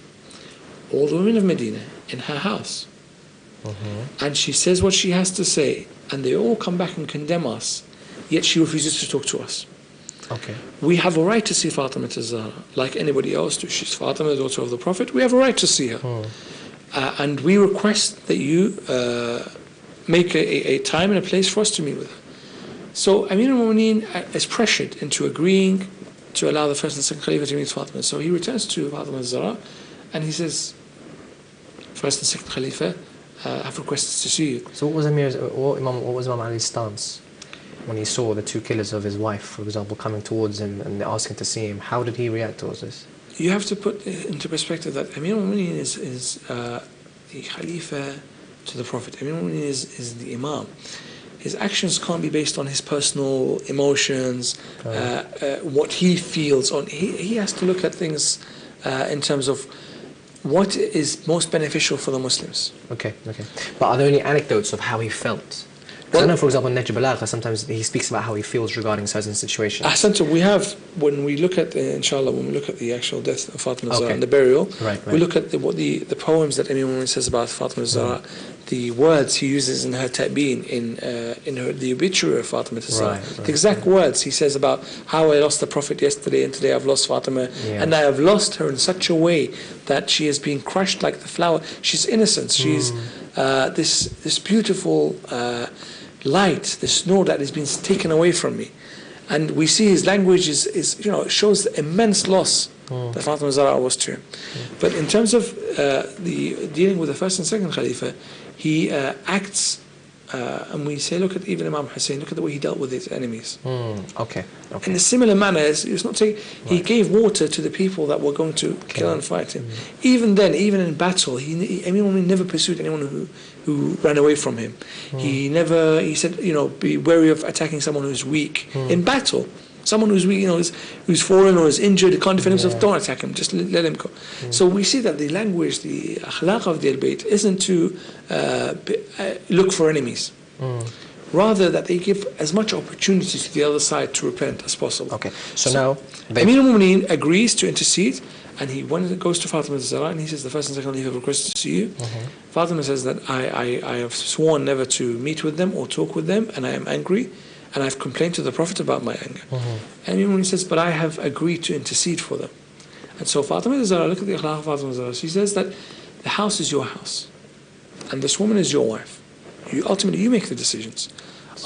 all the women of Medina in her house. And she says what she has to say, and they all come back and condemn us, yet she refuses to talk to us. Okay. We have a right to see Fatima Zahra, like anybody else do. She's Fatima, the daughter of the Prophet. We have a right to see her. And we request that you make a time and a place for us to meet with her. So Amir al-Mu'mineen is pressured into agreeing to allow the first and second Khalifa to meet Fatima. So he returns to Fatima Zahra and he says, first and second Khalifa have requested to see you. So what was Imam Ali's stance when he saw the two killers of his wife, for example, coming towards him and asking to see him? How did he react towards this? You have to put into perspective that Amir al-Mu'mineen is the Khalifa to the Prophet. Amir al-Mu'mineen is the Imam. His actions can't be based on his personal emotions, what he feels. He has to look at things in terms of what is most beneficial for the Muslims. Okay. But are there any anecdotes of how he felt? Because I know, for example, in Najib al-Balagha, sometimes he speaks about how he feels regarding certain situations. Ahsanta, we have, when we look at, inshallah, when we look at the actual death of Fatima Zahra and the burial, we look at the poems that Amir al-Mu'mineen says about Fatima Zahra, the words he uses in her ta'been, in the obituary of Fatima Zahra. The exact words he says about how I lost the Prophet yesterday and today I've lost Fatima, and I have lost her in such a way that she is being crushed like the flower. She's innocent. She's this beautiful light, this nur that has been taken away from me. And we see his language shows immense loss that Fatima Zahra was to him. But in terms of the dealing with the first and second Khalifa, he acts, and we say, look at even Imam Hussein, look at the way he dealt with his enemies. Okay. In a similar manner, it's not saying he gave water to the people that were going to kill and fight him. Even then, even in battle, he never pursued anyone who ran away from him. He said, be wary of attacking someone who's weak in battle. Someone who's weak, who's fallen or is injured, can't defend himself, don't attack him, just let him go. So we see that the language, the akhlaq of the al-Bayt isn't to look for enemies. Rather that they give as much opportunity to the other side to repent as possible. Okay, so now Amir al-Mu'mineen agrees to intercede, and he goes to Fatima Zahra and he says, the first and second Khalifa have requested to see you. Fatima says that I have sworn never to meet with them or talk with them, and I am angry, and I've complained to the Prophet about my anger. And Amir al-Mu'mineen says, but I have agreed to intercede for them. And so Fatima Zahra, look at the akhlaq of Fatima Zahra, she says that the house is your house, and this woman is your wife. Ultimately, you make the decisions.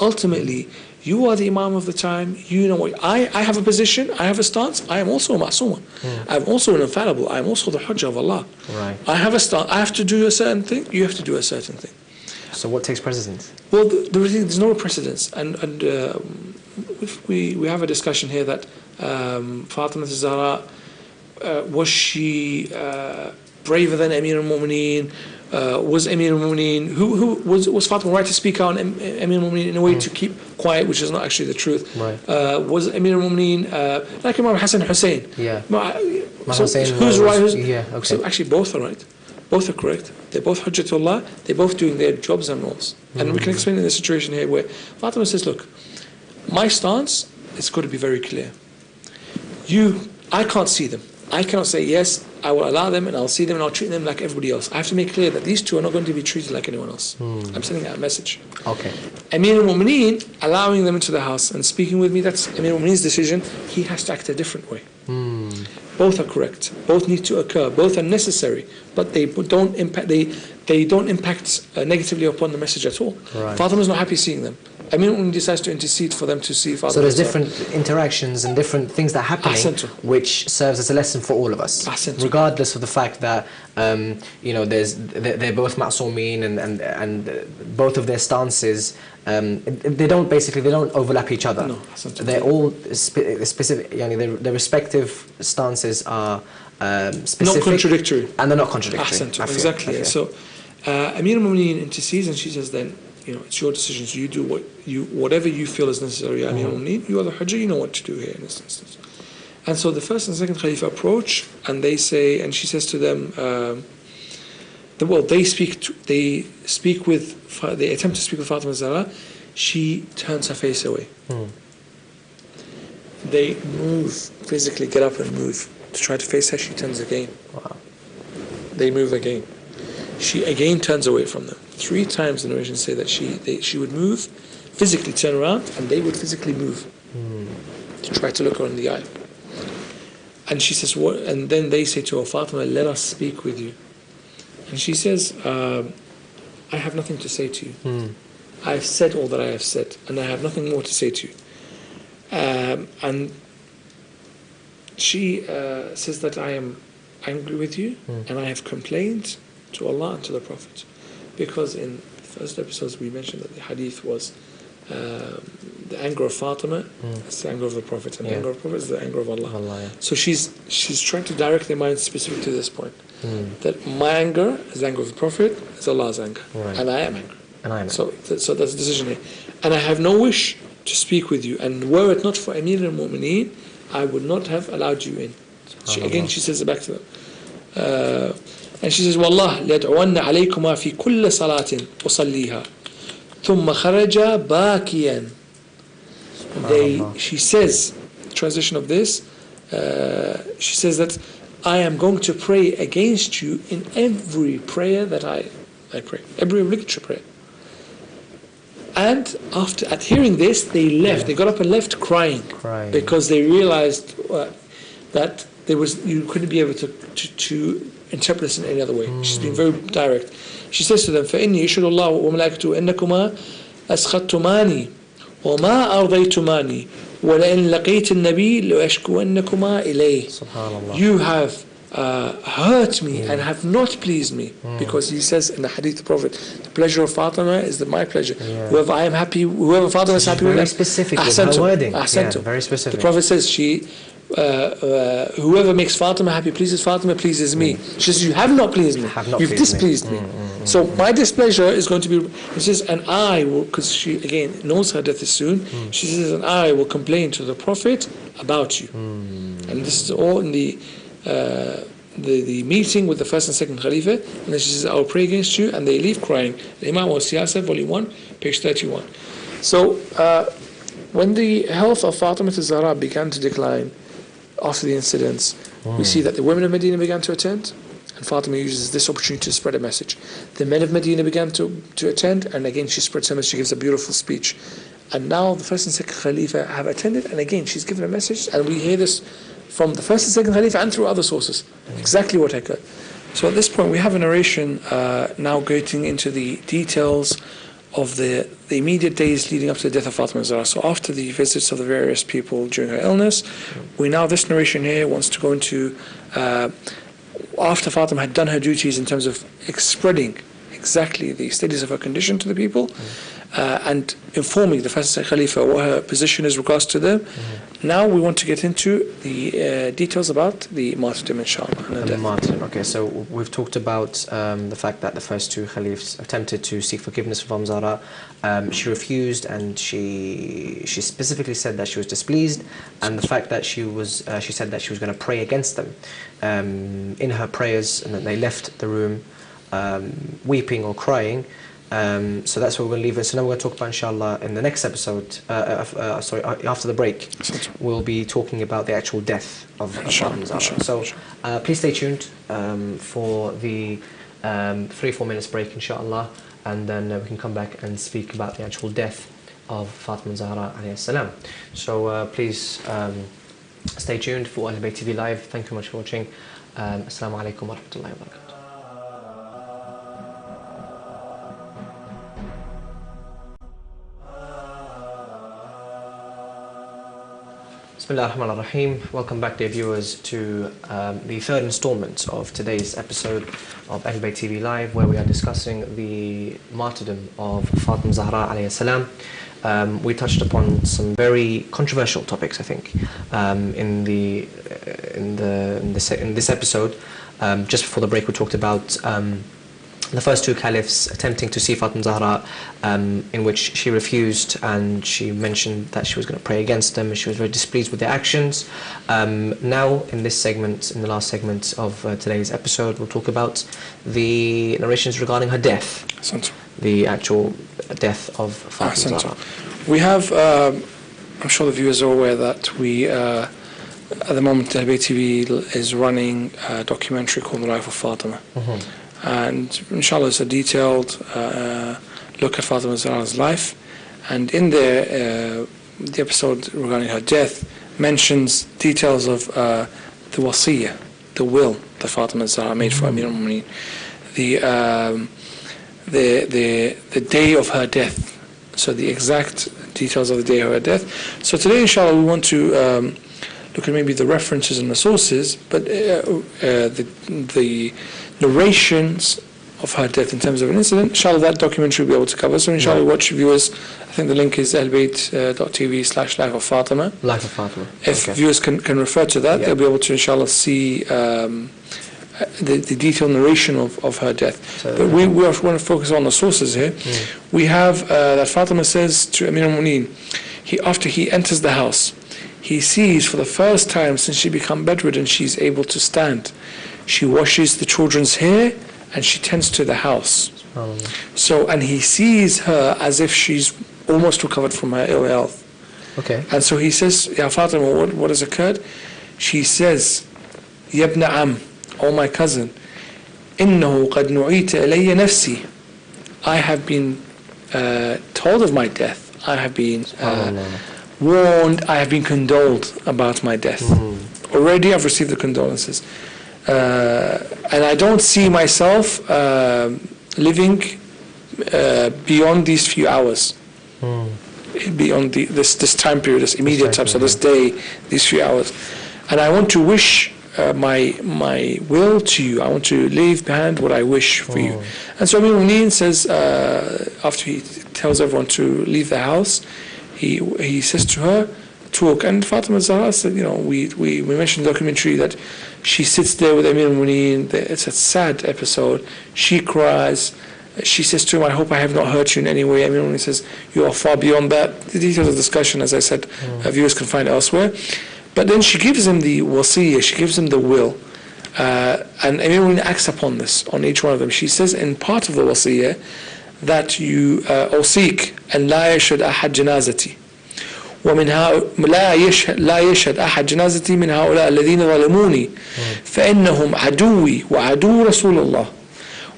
Ultimately, you are the Imam of the time. You know what? I have a position. I have a stance. I am also a ma'sooma. I'm also an infallible. I am also the Hujjah of Allah. Right. I have a stance. I have to do a certain thing. You have to do a certain thing. So what takes precedence? Well, there's no precedence, and we have a discussion here that Fatima Zahra, was she braver than Amir al-Mu'mineen? Was Amir al-Mu'mineen, who was Fatima right to speak out on Amir al-Mu'mineen in a way to keep quiet, which is not actually the truth? Right. Was Amir al-Mu'mineen like Imam Hassan and Hussein? Yeah. So who's right? Okay. So actually both are right. Both are correct. They're both Hujjatullah. They're both doing their jobs and roles. And we can explain in the situation here where Fatima says, look, my stance is got to be very clear. I can't see them. I cannot say, yes, I will allow them and I'll see them and I'll treat them like everybody else. I have to make clear that these two are not going to be treated like anyone else. I'm sending out a message. Okay. Amir al-Mu'mineen, allowing them into the house and speaking with me, that's Amir al-Mu'mineen's decision. He has to act a different way. Both are correct. Both need to occur. Both are necessary, but they don't impact. They don't impact negatively upon the message at all. Right. Fatima is not happy seeing them. Amir al-Mu'mineen decides to intercede for them to see Fatima. So there's different interactions and different things that are happening, which serves as a lesson for all of us, regardless of the fact that they're both ma'soomeen and both of their stances they don't overlap each other. No, they're all specific. Their respective stances are specific, not contradictory, and they're not contradictory. Exactly. So Amir al-Mu'mineen intercedes, and she says, then it's your decision. So you do whatever you feel is necessary. Amir al-Mu'mineen, you are the Hujjah. You know what to do here in this instance. And so the first and second Khalifa approach, and they say, and she says to them, they attempt to speak with Fatima Zahra. She turns her face away. They move, physically get up and move to try to face her. She turns again. Wow. They move again. She again turns away from them. 3 times the narrations say that she would move, physically turn around, and they would physically move to try to look her in the eye. And she says, what? And then they say to her, Fatima, let us speak with you. And she says, I have nothing to say to you. I have said all that I have said, and I have nothing more to say to you. And she says that I am angry with you, and I have complained to Allah and to the Prophet. Because in the first episodes we mentioned that the hadith was the anger of Fatima is the anger of the Prophet, and the anger of the Prophet is the anger of Allah. So she's trying to direct their minds specific to this point. That my anger is the anger of the Prophet, is Allah's anger. And I am angry. So that's the decision here. And I have no wish to speak with you. And were it not for Amir al-Mu'mineen, I would not have allowed you in. She says it back to them. And she says, Wallah, لَيَدْعُوَنَّ عَلَيْكُمَا فِي كُلِّ صَلَاةٍ أُصَلِّيهَا ثُمَّ خَرَجَ بَاكِيًا. She says, translation of this, she says that I am going to pray against you in every prayer that I pray, every obligatory prayer. And at hearing this, they left. They got up and left crying. Because they realized that you couldn't be able to interpret this in any other way. She's being very direct. She says to them, فَإِنِّي يَشْهَدُ اللَّهُ وَمَلَائِكَتُهُ أَنَّكُمَا أَسْخَطْتُمَانِي وما أرضيتماني ولئن لقيت النبي لأشكونكما إليه. Subhanallah. You have hurt me and have not pleased me, because he says in the hadith of the Prophet, the pleasure of Fatima is my pleasure. Whoever I am happy, whoever Fatima is happy with. Very specific with her wording. Yeah, very specific. The Prophet says whoever makes Fatima happy pleases me. She says, you have not pleased me. You've displeased me. So my displeasure is going to be. He says, and I will, because she again knows her death is soon. She says, and I will complain to the Prophet about you. And this is all in the meeting with the first and second Khalifa. And then she says, I will pray against you, and they leave crying. The Imam was Siyasah, volume 1, page 31. So when the health of Fatima Zahra began to decline after the incidents, we see that the women of Medina began to attend, and Fatima uses this opportunity to spread a message. The men of Medina began to attend, and again she spreads her message. She gives a beautiful speech. And now the first and second Khalifa have attended, and again she's given a message, and we hear this from the first and second Khalifa and through other sources, exactly what occurred. So at this point we have a narration now getting into the details of the immediate days leading up to the death of Fatima Zahra. So after the visits of the various people during her illness, this narration here wants to go into after Fatima had done her duties in terms of spreading exactly the status of her condition to the people, and informing the first Khalifa what her position is regards to them. Now we want to get into the details about the martyrdom, inshallah. And the martyrdom. Okay, so we've talked about the fact that the first two Khalifs attempted to seek forgiveness from Zahra. She refused, and she specifically said that she was displeased, and the fact that she said that she was going to pray against them in her prayers, and that they left the room weeping or crying. So that's where we're going to leave it. So now we're going to talk about, inshallah, in the next episode, after the break, we'll be talking about the actual death of Fatima Zahra. So please stay tuned for the 3-4 minutes break, inshallah, and then we can come back and speak about the actual death of Fatima Zahra alayhi salam. So please stay tuned for Al-Bayt TV Live. Thank you very much for watching. Assalamu alaikum wa rahmatullahi wa barakatuh. Bismillah ar-Rahman ar-Rahim. Welcome back, dear viewers, to the third installment of today's episode of Al-Bayt TV Live, where we are discussing the martyrdom of Fatima Zahra alayhi salam. We touched upon some very controversial topics, I think, in this episode. Just before the break, we talked about the first two caliphs attempting to see Fatima Zahra, in which she refused, and she mentioned that she was going to pray against them, and she was very displeased with their actions. Now, in this segment, in the last segment of today's episode, we'll talk about the narrations regarding her death, the actual death of Fatima Zahra. We have, I'm sure the viewers are aware that we, at the moment, Al-Bayt TV is running a documentary called The Life of Fatima. And inshallah it's a detailed look at Fatima Zahra's life, and in there the episode regarding her death mentions details of the wasiyah, the will that Fatima Zahra made for Amir al-Mu'mineen, the day of her death, so the exact details of the day of her death. So today inshallah we want to look at maybe the references and the sources, but the narrations of her death in terms of an incident. Inshallah that documentary will be able to cover. So inshallah watch, viewers, I think the link is albayt.tv/Life of Fatima. Life of Fatima. If viewers can refer to that, they'll be able to inshallah see the detailed narration of her death. So, but we want to focus on the sources here. We have that Fatima says to Amir al-Mu'mineen, after he enters the house, he sees for the first time since she become bedridden, she's able to stand. She washes the children's hair and she tends to the house. So, and he sees her as if she's almost recovered from her ill health. Okay. And so he says, Ya Fatima, what has occurred? She says, Yabna Am, oh my cousin, إنه قد نعيت إلي نفسي. I have been told of my death. I have been warned. I have been condoled about my death. Already I've received the condolences. And I don't see myself living beyond these few hours. be on this time period, this immediate time, so this day, these few hours. And I want to wish my will to you. I want to leave behind what I wish for you. And so Amir says, after he tells everyone to leave the house, he says to her, talk. And Fatima Zahra said, we mentioned in the documentary that she sits there with Amir al-Mu'mineen. It's a sad episode. She cries. She says to him, I hope I have not hurt you in any way. Amir al-Mu'mineen says, you are far beyond that. The details of the discussion, as I said, viewers can find elsewhere. But then she gives him the wasiyah, she gives him the will. And Amir al-Mu'mineen acts upon this, on each one of them. She says in part of the wasiyah that you أوصيك أن لا يشهد أحد جنازتي ومنها لا يشهد أحد جنازتي من هؤلاء الذين ظلموني فإنهم عدوي وعدو رسول الله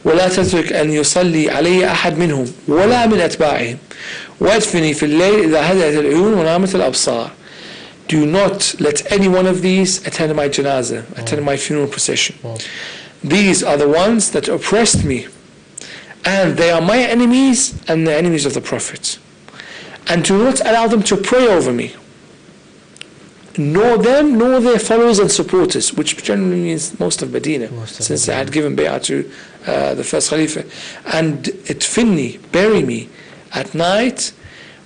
ولا تترك أن يصلي علي أحد منهم ولا من أتباعهم وادفني في الليل إذا هدأت العيون ونامت الأبصار. Do not let any one of these attend my janazah, attend my funeral procession. These are the ones that oppressed me, and they are my enemies and the enemies of the Prophet. And do not allow them to pray over me, nor them, nor their followers and supporters, which generally means most of Medina, since they had given bay'ah to the first Khalifa. And itfinni, bury me at night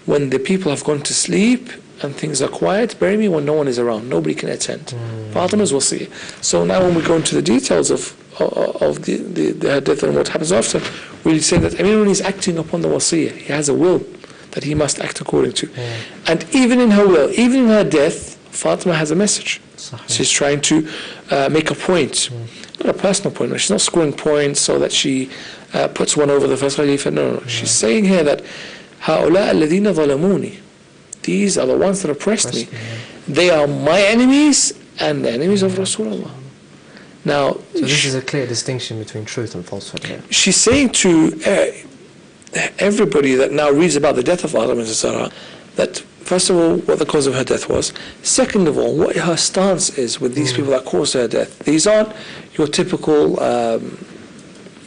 when the people have gone to sleep and things are quiet. Bury me when no one is around, nobody can attend. Fatima's wasiyah. So now when we go into the details of the death and what happens after, we say that Amir is acting upon the wasiyah. He has a will that he must act according to. And even in her will, even in her death, Fatima has a message. She's trying to make a point, not a personal point. She's not scoring points so that she puts one over the first Khalifa. No. She's saying here that هؤلاء الذين ظلموني, these are the ones that oppressed me. They are my enemies and the enemies of Rasulullah. Now, so this is a clear distinction between truth and falsehood here. She's saying to everybody that now reads about the death of Fatima Zahra that, first of all, what the cause of her death was. Second of all, what her stance is with these people that caused her death. These aren't your typical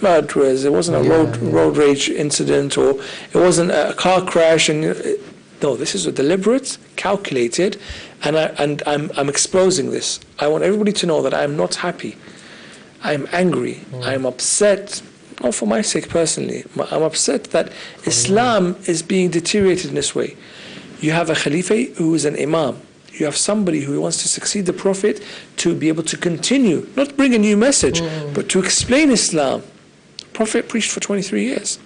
murderers. It wasn't a road rage incident, or it wasn't a car crash. No, this is a deliberate, calculated, and I'm exposing this. I want everybody to know that I'm not happy. I'm angry. I'm upset. Not for my sake personally. I'm upset that Islam is being deteriorated in this way. You have a Khalifa who is an Imam. You have somebody who wants to succeed the Prophet to be able to continue, not bring a new message, but to explain Islam. The Prophet preached for 23 years.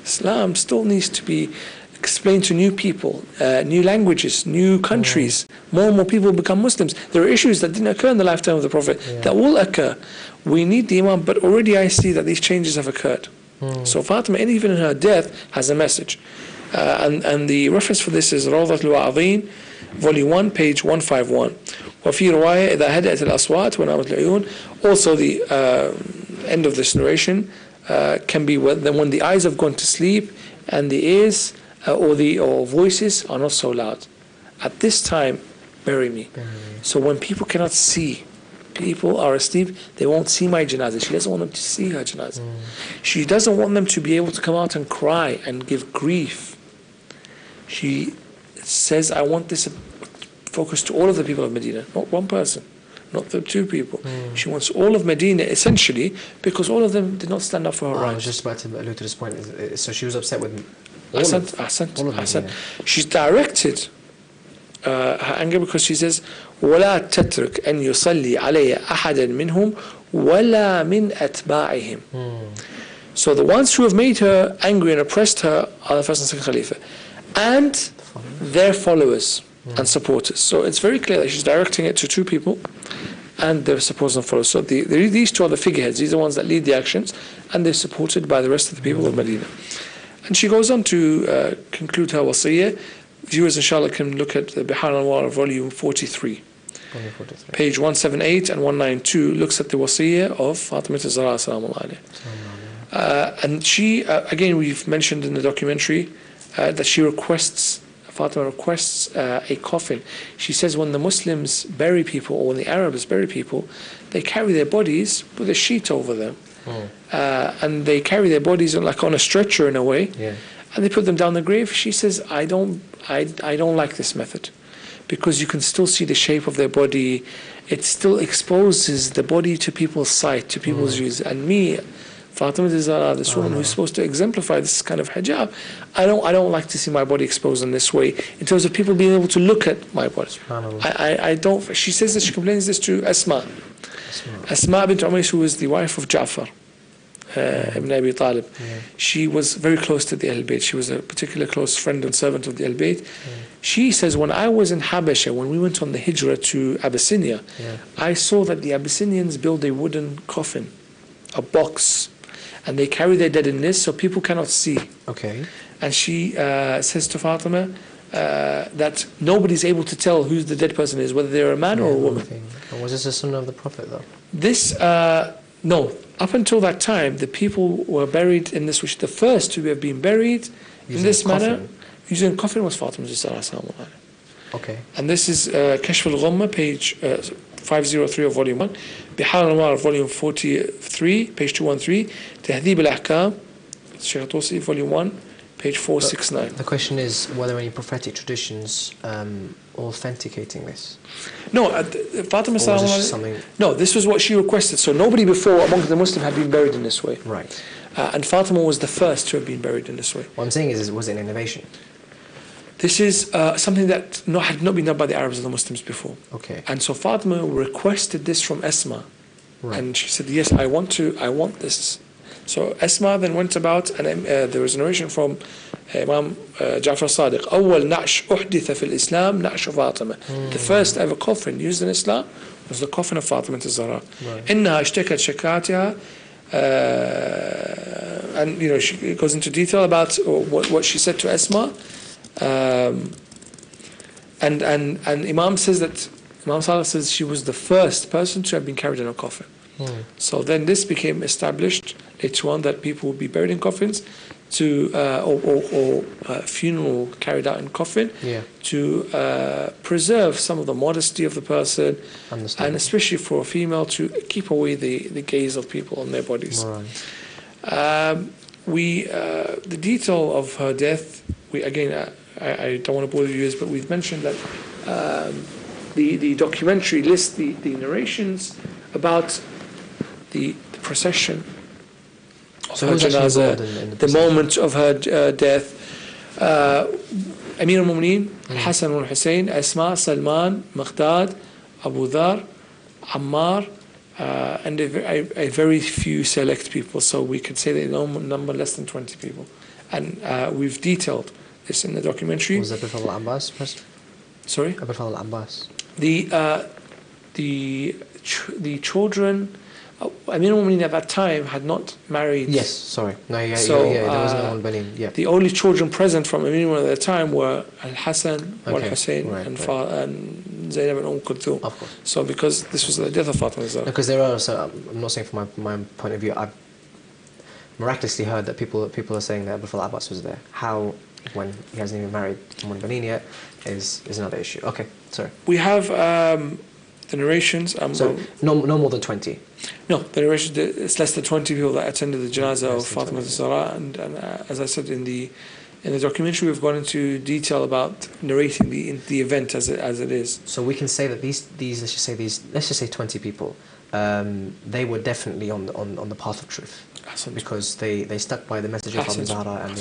Islam still needs to be explained to new people, new languages, new countries. More and more people become Muslims. There are issues that didn't occur in the lifetime of the Prophet that will occur. We need the Imam, but already I see that these changes have occurred. So Fatima, even in her death, has a message. And the reference for this is روضة الوعظين, volume 1, page 151. وفي رواية إذا هدأت الأصوات ونامت العيون. Also the end of this narration can be when the eyes have gone to sleep and the ears or voices are not so loud. At this time, bury me. So when people cannot see, people are asleep, they won't see my janazah. She doesn't want them to see her janazah. She doesn't want them to be able to come out and cry and give grief. She says, I want this focus to all of the people of Medina, not one person, not the two people. She wants all of Medina, essentially, because all of them did not stand up for her rights. I was just about to allude to this point. So she was upset with Ahsan. She's directed her anger because she says, وَلَا تَتْرِكْ أَنْ يُصَلِّي عَلَيَّ أَحَدًا مِّنْهُمْ وَلَا مِنْ أَتْبَاعِهِمْ. So the ones who have made her angry and oppressed her are the first and second Khalifa, and their followers and supporters. So it's very clear that she's directing it to two people and their supporters and followers. So these two are the figureheads. These are the ones that lead the actions, and they're supported by the rest of the people of Medina. And she goes on to conclude her wasiyah. Viewers, inshallah, can look at the Bihar al-Anwar, volume 43. Page 178 and 192 looks at the wasiyah of Fatima Zahra salamu alayha. And she, again, we've mentioned in the documentary that Fatima requests a coffin. She says when the Muslims bury people, or when the Arabs bury people, they carry their bodies with a sheet over them. And they carry their bodies like on a stretcher in a way. and they put them down the grave. She says, I don't like this method, because you can still see the shape of their body. It still exposes the body to people's sight, to people's views. And me, Fatima Zahra, this woman who's supposed to exemplify this kind of hijab, I don't like to see my body exposed in this way, in terms of people being able to look at my body. I don't. She says that she complains this to Asma bint Umays, who was the wife of Ja'far ibn Abi Talib. She was very close to the Ahl-Bayt. She was a particular close friend and servant of the Ahl-Bayt. She says, when I was in Habasha, when we went on the hijrah to Abyssinia, I saw that the Abyssinians build a wooden coffin, a box, and they carry their dead in this so people cannot see. Okay. And she says to Fatima that nobody's able to tell who the dead person is, whether they're a man or a woman. Was this a sunnah of the Prophet though? This, no. Up until that time, the people were buried in this, which the first to have been buried in this manner, using a coffin, was Fatima Zahra. Okay. And this is Kashf al-Ghumma, page 503 of volume 1, Bihar al-Anwar, volume 43, page 213, Tahdhib al-Ahkam, Shaykh Tusi, volume 1, page 469. The question is, were there any prophetic traditions authenticating this? No, Fatima Zahra, no, this was what she requested. So nobody before among the Muslims had been buried in this way. Right. And Fatima was the first to have been buried in this way. What I'm saying is, was it an innovation? This is something that had not been done by the Arabs or the Muslims before. Okay. And so Fatima requested this from Asma. Right. And she said, yes, I want this. So Asma then went about, and there was a narration from Imam Ja'far Sadiq, أول نعش أحدث في الإسلام نعش فاطمة. The first ever coffin used in Islam was the coffin of Fatima Zahra. إنها اشتكت شكاتها, and she goes into detail about what she said to Asma. And Imam says that Imam Salih says she was the first person to have been carried in a coffin. So then this became established later on, that people would be buried in coffins, or funeral carried out in coffin, to preserve some of the modesty of the person, and especially for a female to keep away the gaze of people on their bodies. The detail of her death, I don't want to bore the viewers, but we've mentioned that the documentary lists the narrations about the procession of her janazah, the moment of her death. Amir al-Mu'mineen, al-Hasan al-Husayn, Asma, Salman, Maghdad, Abu Dhar, Ammar, and a very few select people. So we could say that number less than 20 people. And we've detailed this in the documentary. Was Abu Fadl al-Abbas present? Sorry? Abu Fadl al-Abbas. The children, Amir al-Mu'mineen at that time had not married. Yes, sorry. No, there was no one Banin. Yeah. The only children present from Amir al-Mu'mineen at that time were al-Hasan, al-Husayn, and Zainab and Kulthum. Of course. So because this was the death of Fatima Zahra. Because there are also, I'm not saying from my point of view, I've miraculously heard that people are saying that Abu Fadl al-Abbas was there. How, when he hasn't even married someone Banin yet, is another issue. Okay, sorry. We have the narrations. So no more than 20. No, the narrations. It's less than 20 people that attended the janazah of Fatima Zahra, and as I said in the documentary, we've gone into detail about narrating the event as it is. So we can say that these let's just say 20 people, they were definitely on the path of truth. Because they stuck by the message of Fatima Zahra and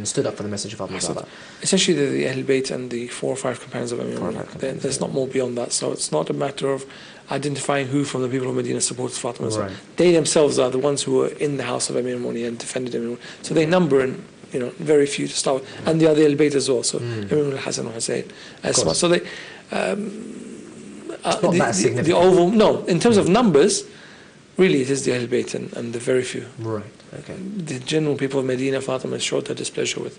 stood up for the message of Fatima Zahra. Essentially, the Ahl-Bayt and the 4 or 5 companions of Amir. There's not more beyond that. So it's not a matter of identifying who from the people of Medina supports Fatima Zahra. They themselves are the ones who were in the house of Amir al-Mu'mineen and defended Amir al-Mu'mineen. So they number in very few to start with, and the other Ahl-Bayt as well. So Amir al-Hasan al-Husayn. So they. It's not that significant. The overall, no, in terms of numbers. Really, it is the Ahl-Bayt and the very few. Right, okay. The general people of Medina, Fatima showed her displeasure with.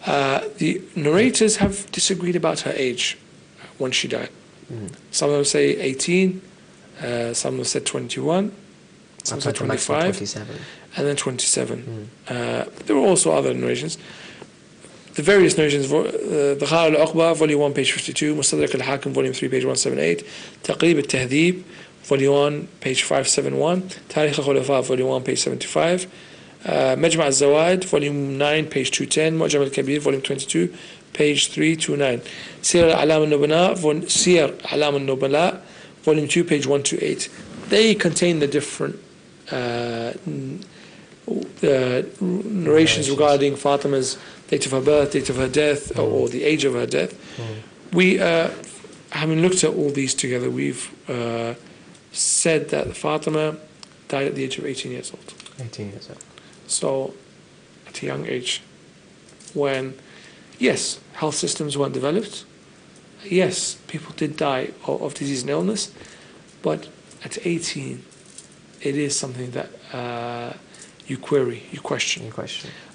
The narrators have disagreed about her age when she died. Some of them say 18, some have said 21, some said 25, and then 27. There were also other narrations. The various narrations, the Bihar al-Uqba, volume 1, page 52, Mustadrak al-Hakim, volume 3, page 178, Taqrib al-Tahdhib, volume 1, page 571, Tarikh al-Khulafa, volume 1, page 75, Majma' al-Zawaid, volume 9, page 210. Mu'jam al-Kabir, volume 22, page 329. Siyar al-A'lam al-Nubala, volume 2, page 128. They contain the different narrations regarding Fatima's date of her birth, date of her death, or the age of her death. We, having looked at all these together, we've said that Fatima died at the age of 18 years old. 18 years old. So, at a young age, when, yes, health systems weren't developed, yes, people did die of disease and illness, but at 18, it is something that you query, you question.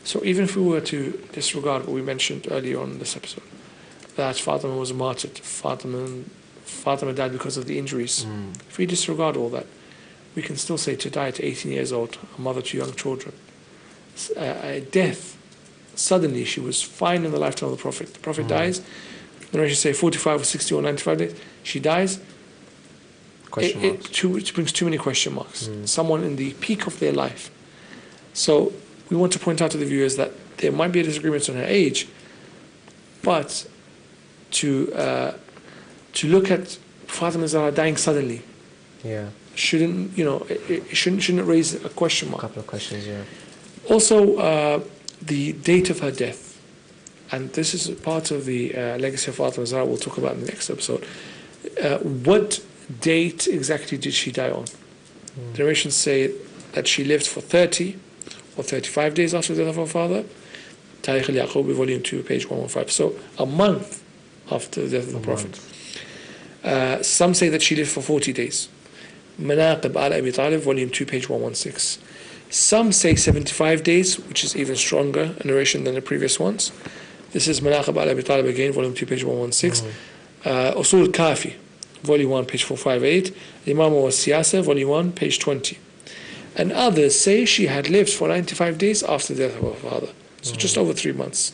So even if we were to disregard what we mentioned earlier on in this episode, that Fatima was martyred, Fatima died because of the injuries. If we disregard all that, we can still say to die at 18 years old, a mother to young children, a death, suddenly she was fine in the lifetime of the Prophet. The Prophet dies, the narrations say 45 or 60 or 95 days, she dies. It brings too many question marks. Someone in the peak of their life. So we want to point out to the viewers that there might be a disagreement on her age, but to look at Fatima Zahra dying suddenly, shouldn't it shouldn't raise a question mark. A couple of questions, yeah. Also, the date of her death, and this is part of the legacy of Fatima Zahra. We'll talk about in the next episode. What date exactly did she die on? The narrations say that she lived for 30 or 35 days after the death of her father. Tarikh al-Yaqubi, volume 2, page 115. So a month after the death of the Prophet. Some say that she lived for 40 days. Manaqib al-Abi, volume 2, page 116. Some say 75 days, which is even stronger a narration than the previous ones. This is Manaqib al-Abi again, volume 2, page 116. Usul al-Kafi, volume 1, page 458. Imam al-Siyasa, volume 1, page 20. And others say she had lived for 95 days after the death of her father. So just over 3 months.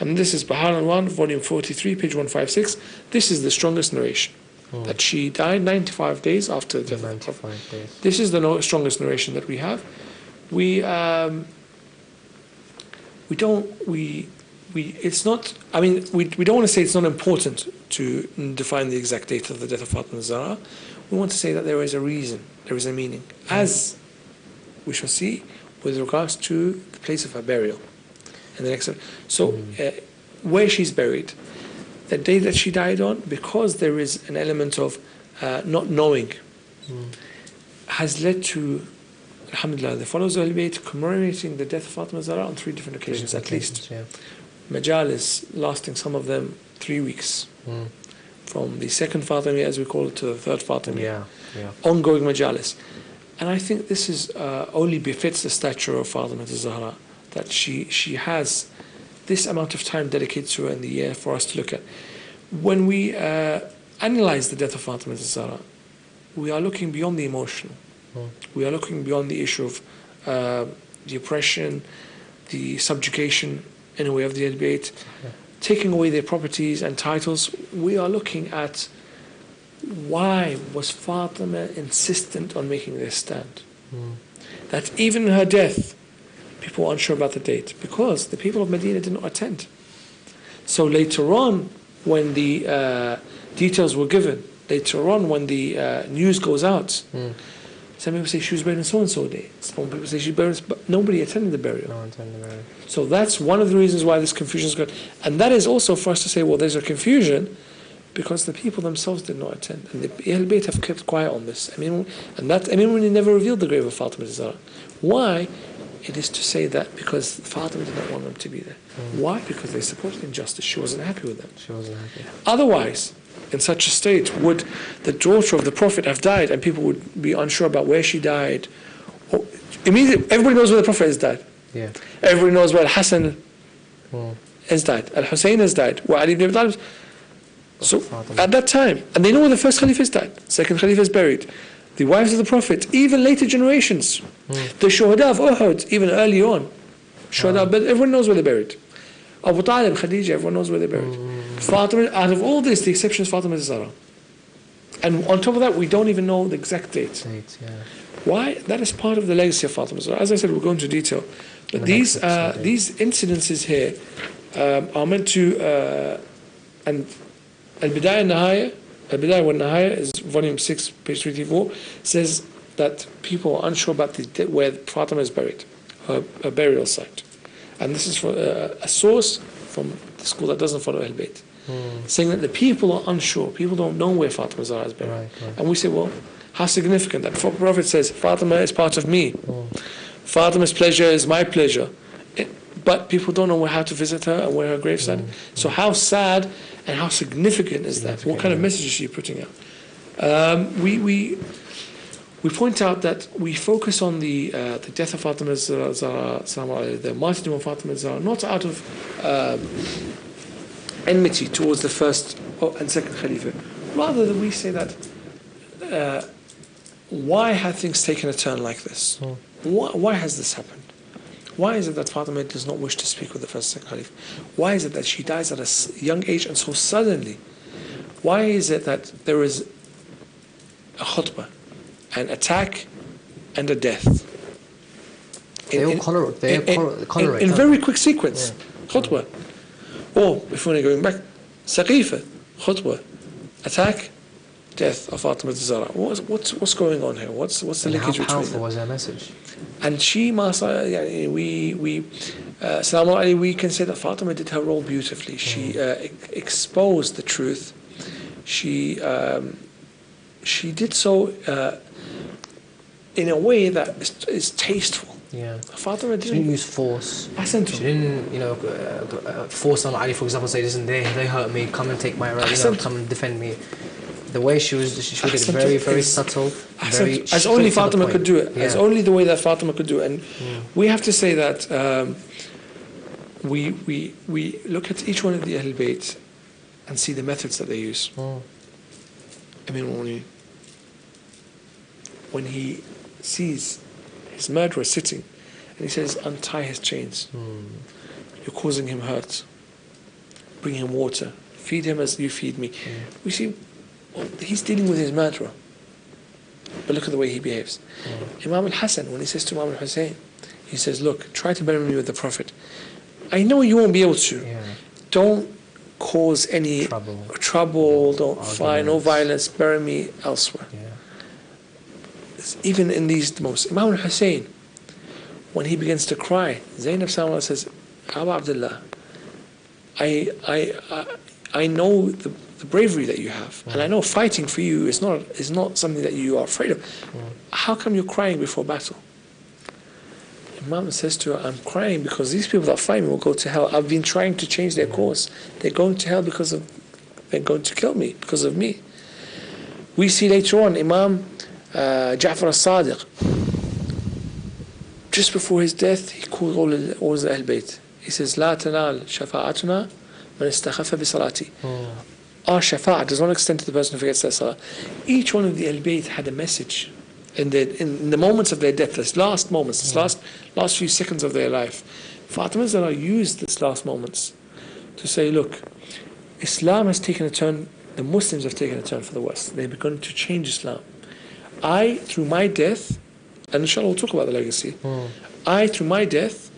And this is Bahar al-Wan, volume 43, page 156. This is the strongest narration. That she died 95 days after the death of the Prophet. This is the strongest narration that we have. It's not, I mean, we don't want to say it's not important to define the exact date of the death of Fatima Zahra. We want to say that there is a reason, there is a meaning. As we shall see with regards to the place of her burial. In the next, so where she's buried, the day that she died on, because there is an element of not knowing, has led to, alhamdulillah, the followers of Al-Bayt commemorating the death of Fatima Zahra on 3 different occasions at least. Majalis lasting, some of them 3 weeks. From the second Fatima, as we call it, to the third Fatima. Ongoing majalis. And I think this is only befits the stature of Fatima Zahra, that she has this amount of time dedicated to her in the year for us to look at. When we analyze the death of Fatima Zahra, we are looking beyond the emotional. We are looking beyond the issue of the oppression, the subjugation, in a way, of the Al-Bayt, taking away their properties and titles. We are looking at why was Fatima insistent on making this stand. That even in her death, people were unsure about the date, because the people of Medina did not attend. So later on, when the details were given, later on when the news goes out, some people say she was buried on so-and-so day. Some people say she was buried, but nobody attended the burial. No one attended the burial. So that's one of the reasons why this confusion is good. And that is also for us to say, well, there's a confusion because the people themselves did not attend. And the Ahl-Bayt have kept quiet on this. Amir never revealed the grave of Fatima Zahra. Why? It is to say that because Fatima did not want them to be there. Why? Because they supported injustice. She wasn't happy with them. She wasn't happy. Otherwise, in such a state, would the daughter of the Prophet have died and people would be unsure about where she died? Or immediately, everybody knows where the Prophet has died. Everybody knows where al-Hasan has died. Al-Husayn has died. Where Ali ibn Abi Talib. So at that time, and they know where the first Khalifah has died, second Khalifah is buried, the wives of the Prophet, even later generations, the Shuhada of Uhud, even early on, Shuhada, but everyone knows where they're buried. Abu Talib, Khadija, everyone knows where they're buried. Fatima, out of all this, the exception is Fatima Zahra. And on top of that, we don't even know the exact date. Why? That is part of the legacy of Fatima. So as I said, we'll go into detail. But these incidences here are meant to, and al-Bidayah and Nihaya, al-Bidayah wa Nihaya is volume 6, page 24, says that people are unsure about where Fatima is buried, her burial site. And this is for a source from the school that doesn't follow Ahl Bayt, saying that the people are unsure. People don't know where Fatima Zahra is buried. Right. And we say, well, how significant that the Prophet says, Fatima is part of me. Fatima's pleasure is my pleasure. But people don't know how to visit her and where her gravesite is. So how sad and how significant is that? What kind of message is she putting out? We point out that we focus on the death of Fatima Zahra, the martyrdom of Fatima Zahra, not out of enmity towards the first and second Khalifa. Rather than we say that why have things taken a turn like this? Why has this happened? Why is it that Fatima does not wish to speak with the first and second Khalifa? Why is it that she dies at a young age and so suddenly? Why is it that there is a khutbah, an attack, and a death? In very quick sequence. Khutbah. Or, if we're going back, Saqifa, khutbah, attack, death of Fatima Zahra. What's going on here? What's the linkage between them? How powerful was her message? And she, we can say that Fatima did her role beautifully. She exposed the truth. She did so in a way that is tasteful. Yeah. Fatima she didn't use force. She didn't, force on Ali, for example, say, listen, they hurt me, come and take my right, come and defend me. The way she did it very, very subtle, very as only Fatima could do it. As only the way that Fatima could do it. And we have to say that we look at each one of the Ahl Bayt and see the methods that they use. I mean, when he sees his murderer sitting and he says, untie his chains, you're causing him hurt, bring him water, feed him as you feed me. We see, he's dealing with his murderer, but look at the way he behaves. Imam al-Hasan, when he says to Imam al-Husayn, he says, look, try to bury me with the Prophet. I know you won't be able to. Don't cause any trouble, don't find no violence, bury me elsewhere. Even in these moments, Imam al-Husayn, when he begins to cry, Zainab says, Abu Abdullah, I know the bravery that you have, and I know fighting for you is not something that you are afraid of. How come you're crying before battle? Imam says to her, I'm crying because these people that fight me will go to hell. I've been trying to change their course. They're going to hell they're going to kill me because of me. We see later on Imam Ja'far al-Sadiq, just before his death, he called all the Ahl Bayt. He says, لا تنال شفاعتنا من استخف بصلاتي. Our shafa'at does not extend to the person who forgets their salah. Each one of the Ahl Bayt had a message in the moments of their death, this last moments, this last few seconds of their life. Fatima Zahra used this last moments to say, look, Islam has taken a turn, the Muslims have taken a turn for the West. They've begun to change Islam. I, through my death, and inshallah we'll talk about the legacy, I, through my death,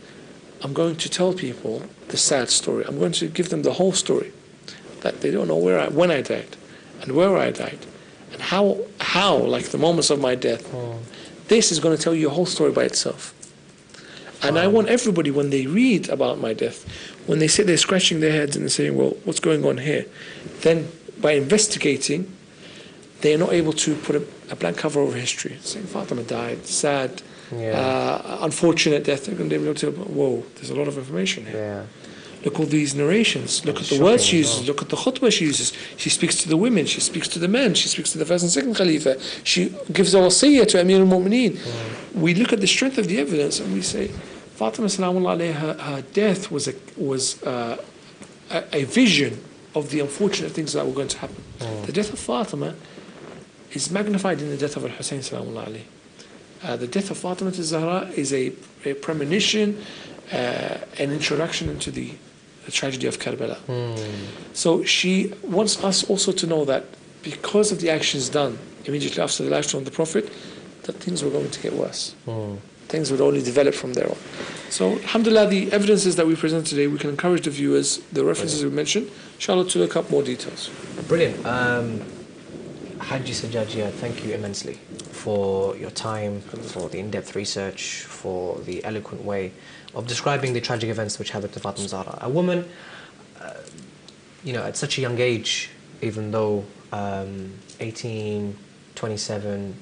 I'm going to tell people the sad story. I'm going to give them the whole story. That they don't know when I died, and where I died, and how, like the moments of my death. This is going to tell you a whole story by itself. And I want everybody, when they read about my death, when they sit there scratching their heads and saying, well, what's going on here? Then by investigating, they are not able to put a blank cover over history, saying Fatima died, sad, unfortunate death. They're going to be able to, whoa, there's a lot of information here. Look at all these narrations. Look at the words she uses. Look at the khutbah she uses. She speaks to the women. She speaks to the men. She speaks to the first and second Khalifa. She gives a wasiyah to Amir al-Mu'mineen. We look at the strength of the evidence and we say, Fatima salamullah alayha, her death was a vision of the unfortunate things that were going to happen. The death of Fatima is magnified in the death of al-Husayn salamullah alayhi. The death of Fatima Zahra is a premonition, an introduction into the tragedy of Karbala. So she wants us also to know that because of the actions done immediately after the lifetime of the Prophet, that things were going to get worse. Things would only develop from there on. So, alhamdulillah, the evidences that we present today, we can encourage the viewers, the references we mentioned, inshallah, to look up more details. Brilliant. Haji Sajjad, thank you immensely for your time, for the in-depth research, for the eloquent way of describing the tragic events which happened to Fatima Zahra. A woman, at such a young age, even though 18, 27,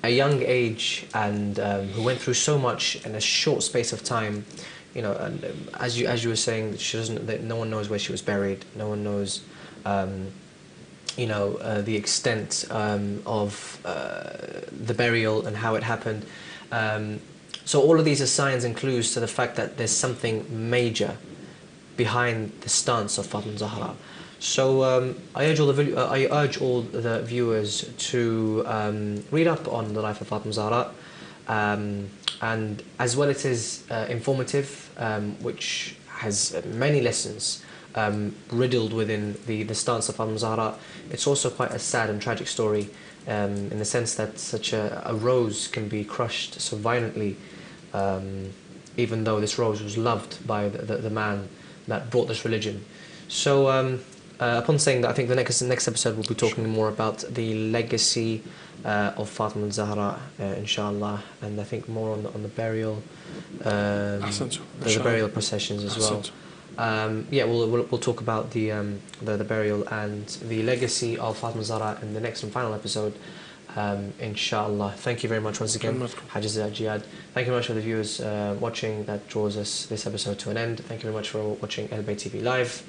a young age, and who went through so much in a short space of time, and as you were saying, that no one knows where she was buried, no one knows the extent of the burial and how it happened. So all of these are signs and clues to the fact that there's something major behind the stance of Fatima Zahra. So I urge all the viewers to read up on the life of Fatima Zahra, and as well it is informative, which has many lessons riddled within the stance of Fatima Zahra. It's also quite a sad and tragic story in the sense that such a rose can be crushed so violently, even though this rose was loved by the man that brought this religion. So upon saying that, I think the next episode we'll be talking more about the legacy of Fatima Zahra, inshallah, and I think more on the burial, the burial processions as well. We'll talk about the burial and the legacy of Fatima Zahra in the next and final episode, inshallah. Thank you very much once again, Haji Sajjad. Thank you very much for the viewers watching. That draws this episode to an end. Thank you very much for watching Al-Bayt TV Live.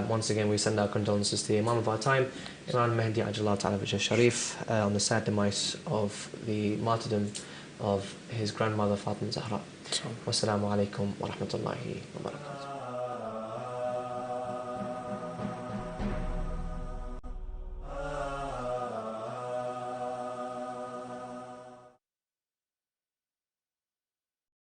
Once again, we send our condolences to the Imam of our time, Imam Mahdi Ajjallahu Ta'ala Wajh Sharif, on the sad demise of the martyrdom of his grandmother Fatima Zahra. Wassalamu alaikum wa rahmatullahi wa barakatuh.